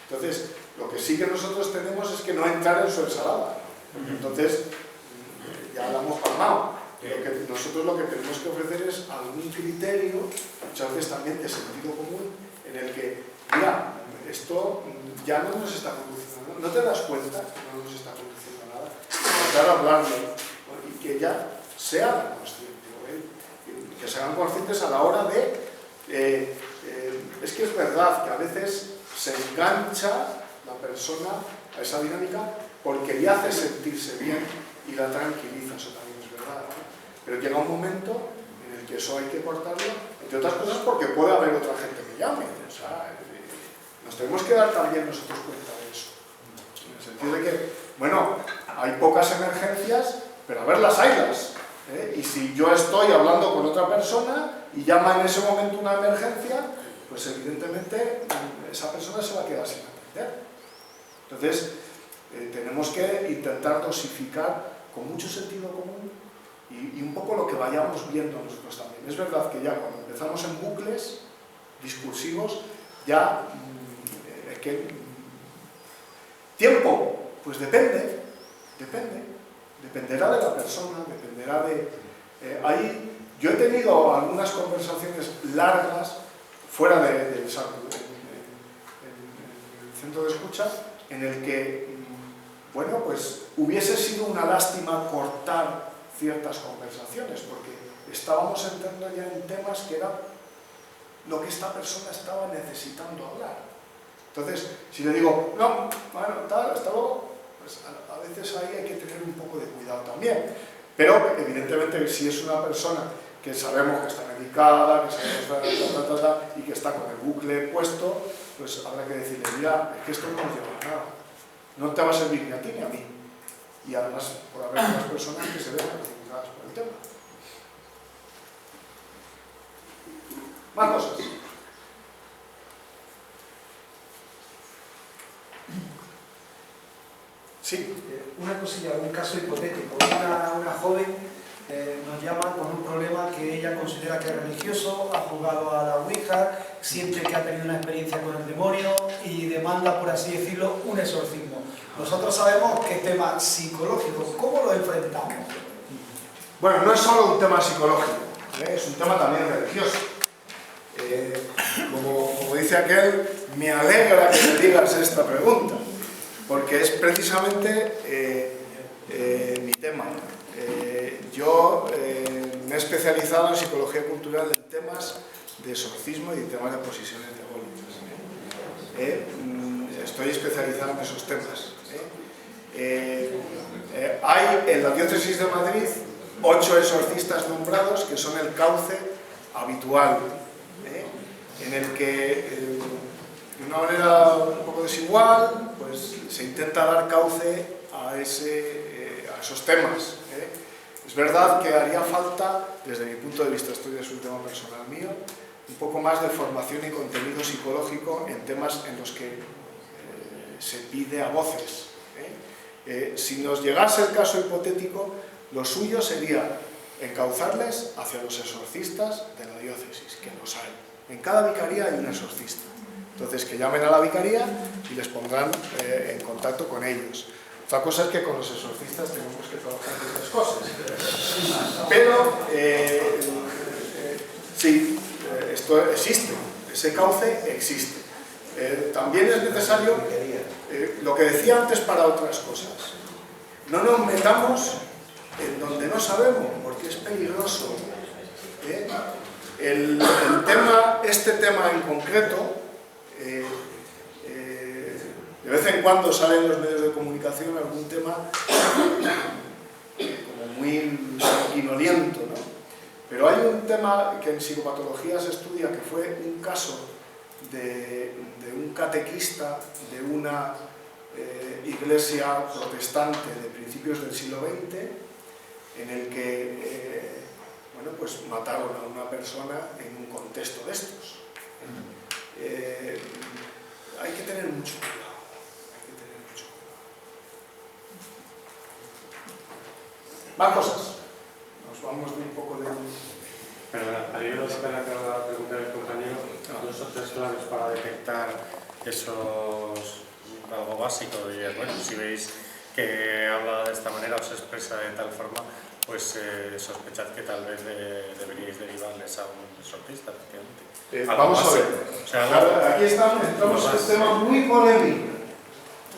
Entonces, lo que sí que nosotros tenemos es que no entrar en su ensalada. Entonces, ya la hemos palmado. Nosotros lo que tenemos que ofrecer es algún criterio, muchas veces también de sentido común, en el que, mira, esto ya no nos está conduciendo, ¿no te das cuenta que no nos está conduciendo a nada? Intentar hablarlo, ¿no? Y que ya se hagan conscientes, ¿no? Que se hagan conscientes a la hora de... es que es verdad que a veces se engancha la persona a esa dinámica porque le hace sentirse bien y la tranquiliza, eso también es verdad, ¿no? Pero llega un momento en el que eso hay que cortarlo, entre otras cosas porque puede haber otra gente que llame, o sea, nos tenemos que dar también nosotros cuenta de eso, en el sentido de que, bueno, hay pocas emergencias, pero a ver, las haylas, y si yo estoy hablando con otra persona y llama en ese momento una emergencia, pues evidentemente esa persona se va a quedar sin atender. Entonces, tenemos que intentar dosificar con mucho sentido común y un poco lo que vayamos viendo nosotros también. Es verdad que ya cuando empezamos en bucles discursivos, ya es que tiempo, pues dependerá de la persona, dependerá de... yo he tenido algunas conversaciones largas fuera del centro de escucha, en el que, bueno, pues hubiese sido una lástima cortar ciertas conversaciones, porque estábamos entrando ya en temas que era lo que esta persona estaba necesitando hablar. Entonces, si le digo, no, bueno, tal, hasta luego, pues a veces ahí hay que tener un poco de cuidado también. Pero, evidentemente, si es una persona que sabemos que está medicada, que sabemos y que está con el bucle puesto, pues habrá que decirle, mira, es que esto no nos lleva a nada. No te va a servir ni a ti ni a mí. Y además, por haber unas personas que se ven perjudicadas por el tema. Más cosas. Sí. Una cosilla, un caso hipotético. Una joven nos llama con un problema que ella considera que es religioso, ha jugado a la Ouija, siente que ha tenido una experiencia con el demonio y demanda, por así decirlo, un exorcismo. Nosotros sabemos que es tema psicológico. ¿Cómo lo enfrentamos? Bueno, no es solo un tema psicológico, es un tema también religioso. Como dice aquel, me alegra que me digas esta pregunta, porque es precisamente mi tema. Yo me he especializado en psicología cultural en temas de exorcismo y en temas de posesiones diabólicas. Estoy especializado en esos temas. Hay en la diócesis de Madrid 8 exorcistas nombrados que son el cauce habitual, en el que de una manera un poco desigual pues se intenta dar cauce a esos temas. Es verdad que haría falta, desde mi punto de vista, esto ya es un tema personal mío, un poco más de formación y contenido psicológico en temas en los que se pide a voces. Si nos llegase el caso hipotético, lo suyo sería encauzarles hacia los exorcistas de la diócesis, que los hay. En cada vicaría hay un exorcista. Entonces, que llamen a la vicaría y les pondrán en contacto con ellos. Otra cosa es que con los exorcistas tenemos que trabajar en otras cosas. Pero, sí, esto existe, ese cauce existe. También es necesario, lo que decía antes, para otras cosas. No nos metamos en donde no sabemos, porque es peligroso. Este tema en concreto, de vez en cuando sale en los medios de comunicación algún tema como muy sanguinoliento, ¿no? Pero hay un tema que en psicopatología se estudia, que fue un caso de un catequista de una iglesia protestante de principios del siglo XX, en el que bueno, pues mataron a una persona en un contexto de estos. Hay que tener mucho cuidado. Más cosas. Nos vamos de un poco de... Perdona, al hilo de lo que acaba de preguntar el compañero, 2 o 3 claves para detectar esos, algo básico, y bueno, si veis que habla de esta manera o se expresa de tal forma, pues sospechad que tal vez deberíais derivarles a un sortista, efectivamente. vamos a ver. O sea, Claro, aquí entramos en un tema muy polémico,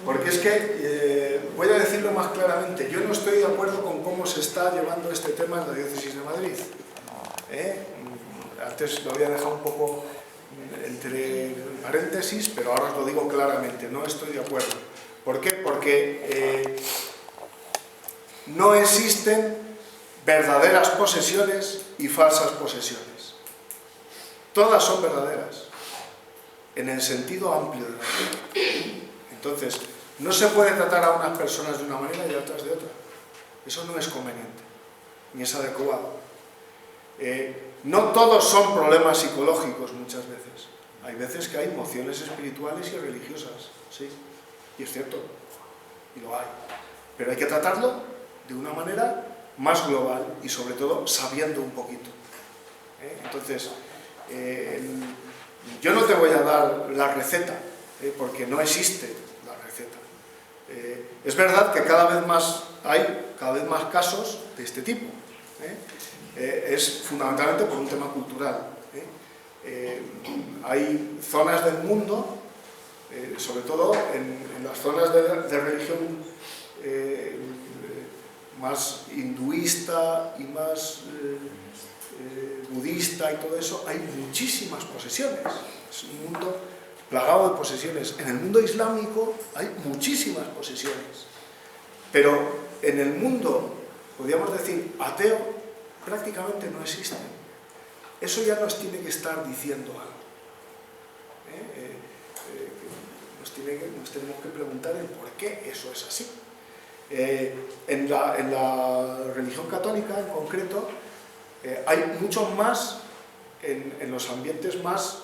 porque es que, voy a decirlo más claramente, yo no estoy de acuerdo con cómo se está llevando este tema en la Diócesis de Madrid. Antes lo había dejado un poco entre paréntesis, pero ahora os lo digo claramente, no estoy de acuerdo. ¿Por qué? Porque no existen verdaderas posesiones y falsas posesiones. Todas son verdaderas, en el sentido amplio de la palabra. Entonces, no se puede tratar a unas personas de una manera y a otras de otra. Eso no es conveniente, ni es adecuado. No todos son problemas psicológicos muchas veces. Hay veces que hay emociones espirituales y religiosas, sí, y es cierto, y lo hay. Pero hay que tratarlo de una manera más global y sobre todo sabiendo un poquito. Entonces, yo no te voy a dar la receta, porque no existe la receta. Es verdad que cada vez más casos de este tipo. Es fundamentalmente por un tema cultural. Hay zonas del mundo, sobre todo en las zonas de religión más hinduista y más budista y todo eso, hay muchísimas posesiones. Es un mundo plagado de posesiones. En el mundo islámico hay muchísimas posesiones. Pero en el mundo, podríamos decir, ateo, prácticamente no existen. Eso ya nos tiene que estar diciendo algo. Nos tenemos que preguntar el por qué eso es así. En la religión católica, en concreto, hay muchos más en los ambientes más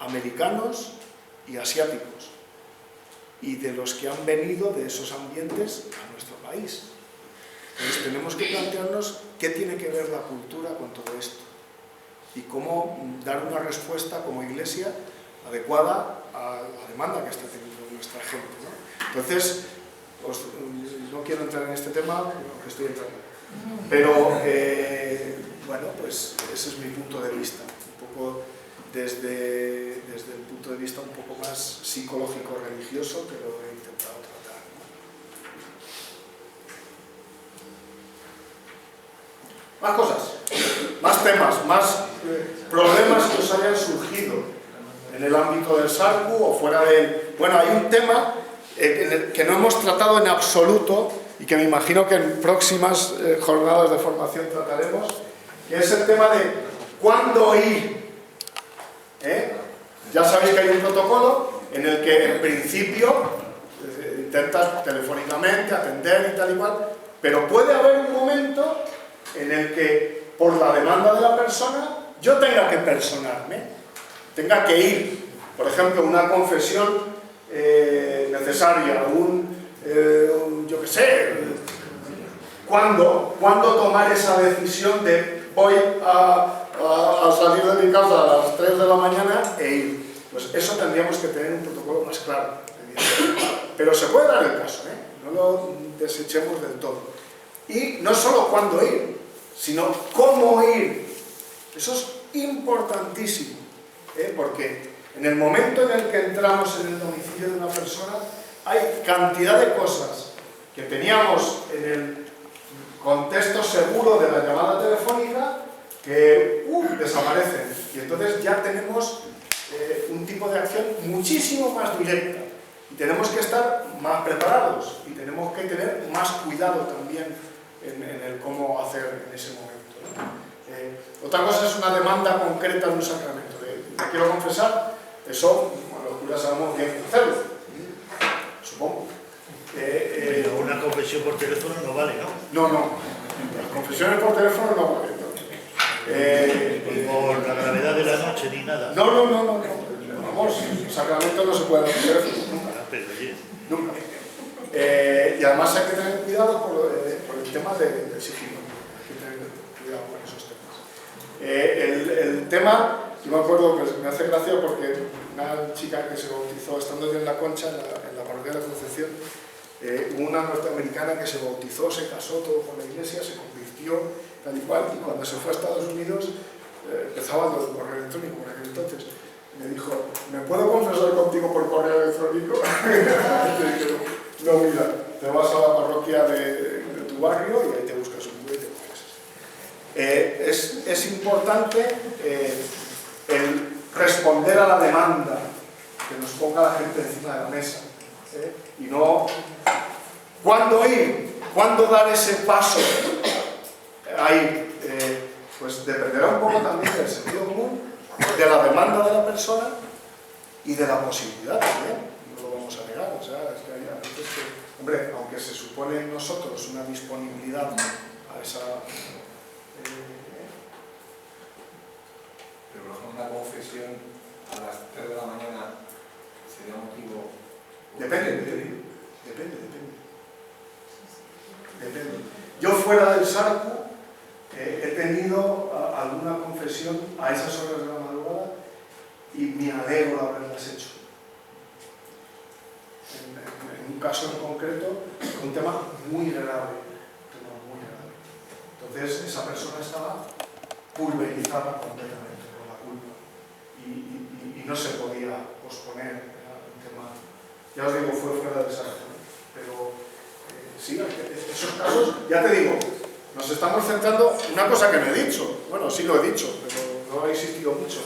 americanos y asiáticos, y de los que han venido de esos ambientes a nuestro país. Entonces tenemos que plantearnos qué tiene que ver la cultura con todo esto y cómo dar una respuesta como Iglesia adecuada a la demanda que está teniendo nuestra gente, ¿no? Entonces, no quiero entrar en este tema, aunque estoy entrando, pero bueno, pues ese es mi punto de vista, un poco desde el punto de vista un poco más psicológico-religioso, que lo he intentado tratar. Más cosas, más temas, más problemas que os hayan surgido en el ámbito del SARCU o fuera de él. Bueno, hay un tema que no hemos tratado en absoluto y que me imagino que en próximas jornadas de formación trataremos, que es el tema de cuándo ir. Ya sabéis que hay un protocolo en el que en principio intentas telefónicamente atender y tal y cual, pero puede haber un momento en el que por la demanda de la persona yo tenga que personarme, tenga que ir, por ejemplo, una confesión necesaria, yo qué sé, ¿cuándo tomar esa decisión de voy a salir de mi casa a las 3 de la mañana e ir? Pues eso tendríamos que tener un protocolo más claro, pero se puede dar el caso, no lo desechemos del todo. Y no solo cuándo ir, sino cómo ir. Eso es importantísimo, porque en el momento en el que entramos en el domicilio de una persona hay cantidad de cosas que teníamos en el contexto seguro de la llamada telefónica que desaparecen, y entonces ya tenemos un tipo de acción muchísimo más directa y tenemos que estar más preparados y tenemos que tener más cuidado también en el cómo hacer en ese momento, ¿no? Otra cosa es una demanda concreta de un sacramento, te quiero confesar, eso los curas sabemos bien hacerlo, supongo. Pero una confesión por teléfono no vale, ¿no? No, las confesiones por teléfono no valen. Ni por la gravedad de la noche ni nada. No. Vamos, el sacramento no se puede hacer por teléfono, nunca. Pero oye, Nunca. Y además hay que tener cuidado por el tema del sigilo. Hay que tener cuidado con esos temas. El tema, yo me acuerdo, pues me hace gracia porque una chica que se bautizó, estando yo en La Concha, en la parroquia de la Concepción, una norteamericana que se bautizó, se casó todo con la iglesia, se convirtió, tal y cual, y cuando se fue a Estados Unidos, empezaba lo del correo electrónico por aquel entonces. Me dijo, ¿me puedo confesar contigo por correo electrónico? No, mira, te vas a la parroquia de tu barrio y ahí te buscas un cura y te confesas. Es importante el responder a la demanda que nos ponga la gente encima de la mesa. Y no cuándo ir, cuándo dar ese paso ahí, pues dependerá un poco también del sentido común, de la demanda de la persona y de la posibilidad también, no lo vamos a negar. O sea, es que hay veces que, hombre, aunque se supone en nosotros una disponibilidad a esa... Pero por ejemplo, una confesión a las 3 de la mañana sería motivo... Depende. Yo fuera del Sarcu he tenido alguna confesión a esas horas de la madrugada y me alegro de haberlas hecho. En un caso en concreto, un tema muy grave. Entonces esa persona estaba pulverizada completamente por la culpa y no se podía posponer el tema. Ya os digo, fue fuera del Sarcu, pero sí, esos casos, ya te digo, nos estamos centrando en una cosa que no he dicho. Bueno, sí lo he dicho, pero no ha insistido mucho.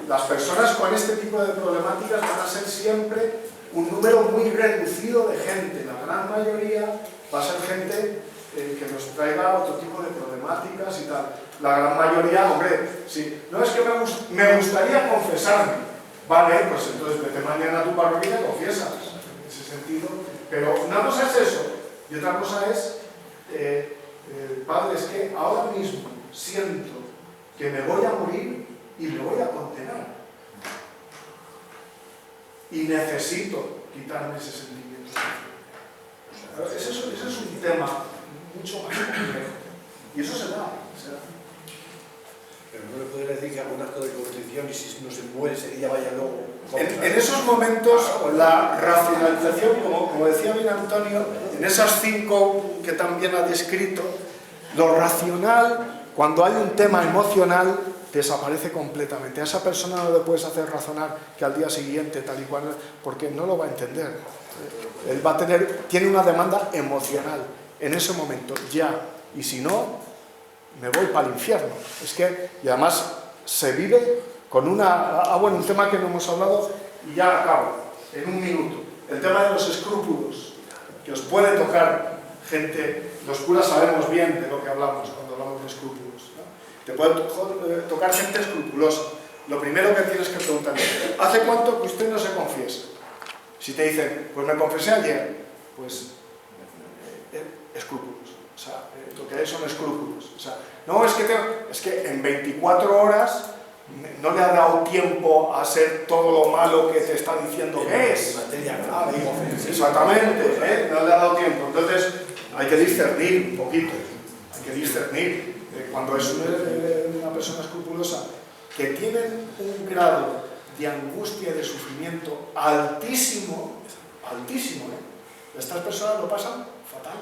Las personas con este tipo de problemáticas van a ser siempre un número muy reducido de gente. La gran mayoría va a ser gente que nos traiga otro tipo de problemáticas y tal. La gran mayoría, hombre, sí, no es que me gustaría confesarme. Vale, pues entonces vete mañana a tu parroquia y confiesas. En ese sentido. Pero una cosa es eso, y otra cosa es... Padre, es que ahora mismo siento que me voy a morir y me voy a condenar. Y necesito quitarme ese sentimiento. Ese es un tema mucho más complejo. Y eso se da. Pero no le podría decir que haga un acto de contrición y si no se muere, ella vaya luego. En esos momentos, la racionalización, como decía bien Antonio, en esas 5 que también ha descrito, lo racional, cuando hay un tema emocional, desaparece completamente. A esa persona no le puedes hacer razonar que al día siguiente, tal y cual, porque no lo va a entender. Él va a tiene una demanda emocional en ese momento, ya. Y si no, me voy para el infierno. Y además se vive con una... bueno, un tema que no hemos hablado y ya acabo, en un minuto. El tema de los escrúpulos, que os puede tocar gente, los curas sabemos bien de lo que hablamos cuando hablamos de escrúpulos, ¿no? Te puede tocar gente escrupulosa. Lo primero que tienes que preguntar es, ¿hace cuánto que usted no se confiesa? Si te dicen, pues me confesé ayer, pues escrúpulos. O sea, lo que hay son escrúpulos. O sea, no, es que en 24 horas no le ha dado tiempo a hacer todo lo malo que te está diciendo que es. Exactamente, no le ha dado tiempo. Entonces, hay que discernir un poquito. Hay que discernir. Cuando es una persona escrupulosa que tiene un grado de angustia y de sufrimiento altísimo, estas personas lo pasan fatal.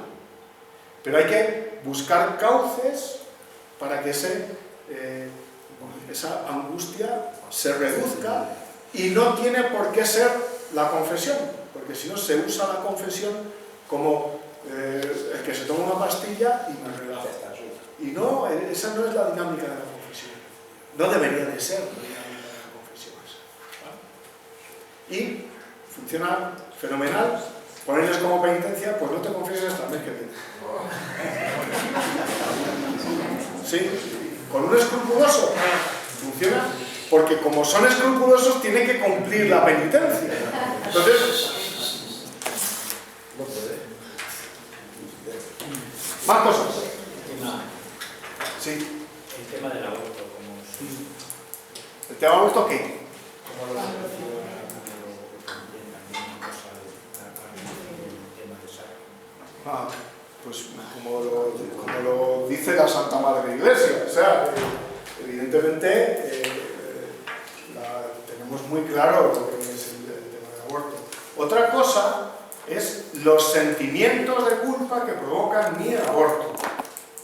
Pero hay que buscar cauces para que esa angustia se reduzca y no tiene por qué ser la confesión, porque si no se usa la confesión como el que se toma una pastilla y me relaja. Y no, esa no es la dinámica de la confesión. No debería de ser la dinámica de la confesión. ¿Vale? Y funciona fenomenal. Ponerles como penitencia, pues no te confieses hasta el mes que viene. Sí, con un escrupuloso funciona, porque como son escrupulosos tienen que cumplir la penitencia. Entonces, No puede. más cosas. Sí. El tema del aborto, como ¿El tema aborto qué? lo relaciona con lo que también cosa el tema de saco. pues como lo dice la Santa Madre Iglesia. O sea, evidentemente tenemos muy claro lo que es el tema del aborto. Otra cosa es los sentimientos de culpa que provocan mi aborto,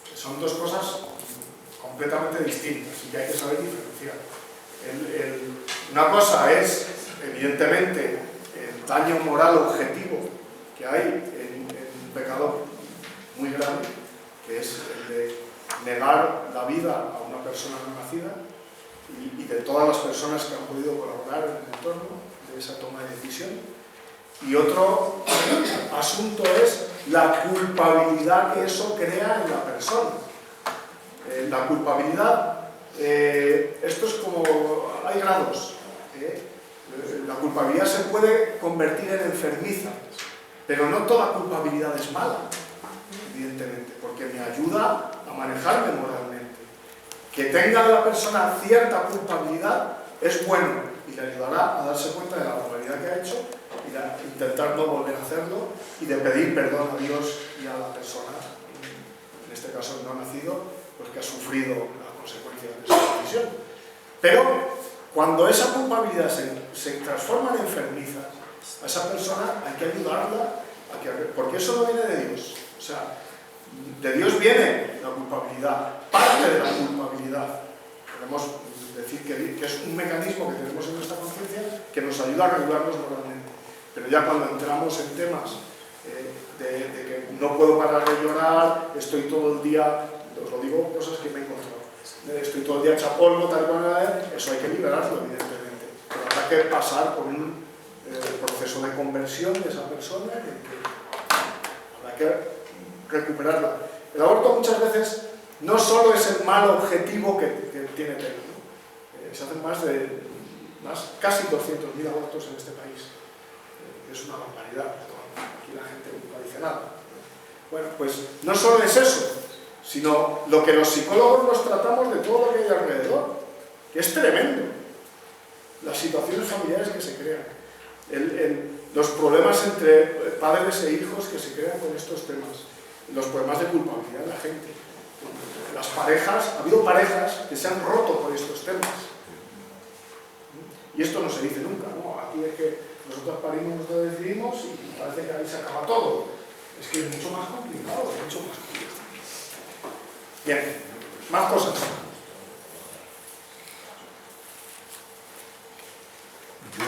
que son dos cosas completamente distintas y que hay que saber diferenciar. Una cosa es, evidentemente, el daño moral objetivo que hay en un pecado muy grave, que es el de negar la vida a una persona no nacida y de todas las personas que han podido colaborar en el entorno de esa toma de decisión. Y otro asunto es la culpabilidad que eso crea en la persona. La culpabilidad, esto es como, hay grados. La culpabilidad se puede convertir en enfermiza, pero no toda culpabilidad es mala, evidentemente, porque me ayuda a manejarme moralmente. Que tenga la persona cierta culpabilidad es bueno y le ayudará a darse cuenta de la barbaridad que ha hecho y de intentar no volver a hacerlo y de pedir perdón a Dios y a la persona, en este caso no nacido, pues que ha sufrido la consecuencia de esa decisión. Pero cuando esa culpabilidad se transforma en enfermiza, a esa persona hay que ayudarla, porque eso no viene de Dios. O sea, de Dios viene la culpabilidad, parte de la culpabilidad. Podemos decir que es un mecanismo que tenemos en nuestra conciencia que nos ayuda a regularnos moralmente. Pero ya cuando entramos en temas de que no puedo parar de llorar, estoy todo el día, os lo digo, cosas que me he encontrado, estoy todo el día hecha polvo, tal cual, eso hay que liberarlo, evidentemente. Pero habrá que pasar por un proceso de conversión de esa persona, habrá que recuperarla. El aborto muchas veces no solo es el mal objetivo que tiene Taylor, ¿no? Se hacen casi 200.000 abortos en este país. Es una barbaridad. Aquí la gente nunca dice nada. Bueno, pues no solo es eso, sino lo que los psicólogos nos tratamos de todo lo que hay alrededor, que es tremendo. Las situaciones familiares que se crean, los problemas entre padres e hijos que se crean con estos temas, los problemas de culpabilidad de la gente. Las parejas, ha habido parejas que se han roto por estos temas. Y esto no se dice nunca, ¿no? Aquí es que nosotros parimos, nosotros decidimos y parece que ahí se acaba todo. Es que es mucho más complicado, mucho más complicado. Bien, más cosas. Yo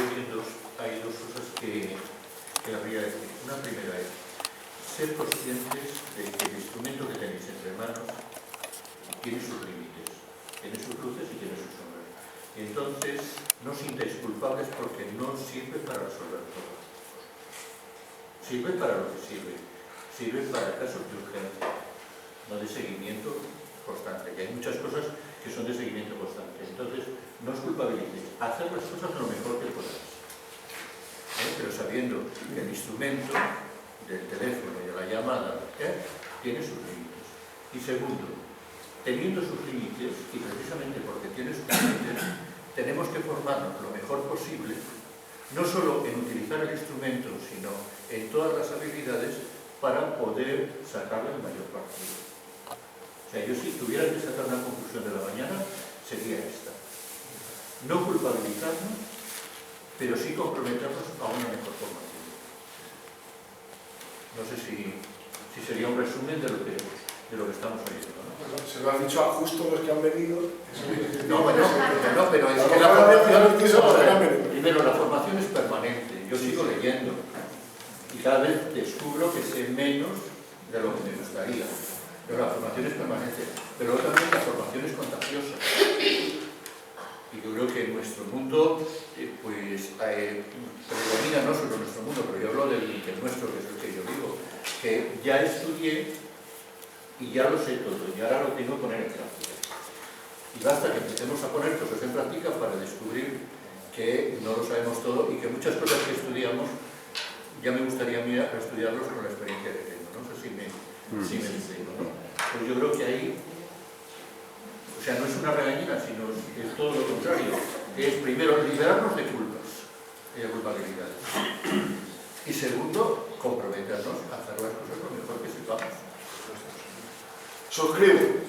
hay dos cosas que habría decir. Una primera es ser conscientes de que el instrumento que tenéis entre manos tiene sus límites, tiene sus luces y tiene sus sombras. Y entonces no os sintáis culpables porque no sirve para resolver todo. Sirve para lo que sirve. Sirve para casos de urgencia, no de seguimiento constante, que hay muchas cosas que son de seguimiento constante. Entonces, no os culpabilicéis. Hacer las cosas lo mejor que podáis. Pero sabiendo que el instrumento del teléfono y de la llamada tiene sus límites. Y segundo, teniendo sus límites, y precisamente porque tiene sus límites, tenemos que formarnos lo mejor posible, no solo en utilizar el instrumento, sino en todas las habilidades para poder sacarle el mayor partido. O sea, yo si tuviera que sacar una conclusión de la mañana, sería esta. No culpabilizarnos, pero sí comprometernos a una mejor formación. No sé si sería un resumen de lo que estamos oyendo, ¿no? Se lo han dicho a justo los que han venido. No, pero es que la formación, primero, la formación es permanente. Yo sigo leyendo y cada vez descubro que sé menos de lo que me gustaría. Pero la formación es permanente. Pero también la formación es contagiosa. Y yo creo que en nuestro mundo, predomina no solo nuestro mundo, pero yo hablo del nuestro, que es el que yo vivo, que ya estudié y ya lo sé todo, y ahora lo tengo que poner en práctica. Y basta que empecemos a poner cosas en práctica para descubrir que no lo sabemos todo y que muchas cosas que estudiamos ya me gustaría a mí estudiarlos con la experiencia que tengo. No sé si me entiendo, ¿no? Pues yo creo que ahí, o sea, no es una regañina, sino es todo lo contrario, que es primero liberarnos de culpas y de culpabilidades. Y segundo, comprometernos a hacer las cosas lo mejor que sepamos. Suscribo.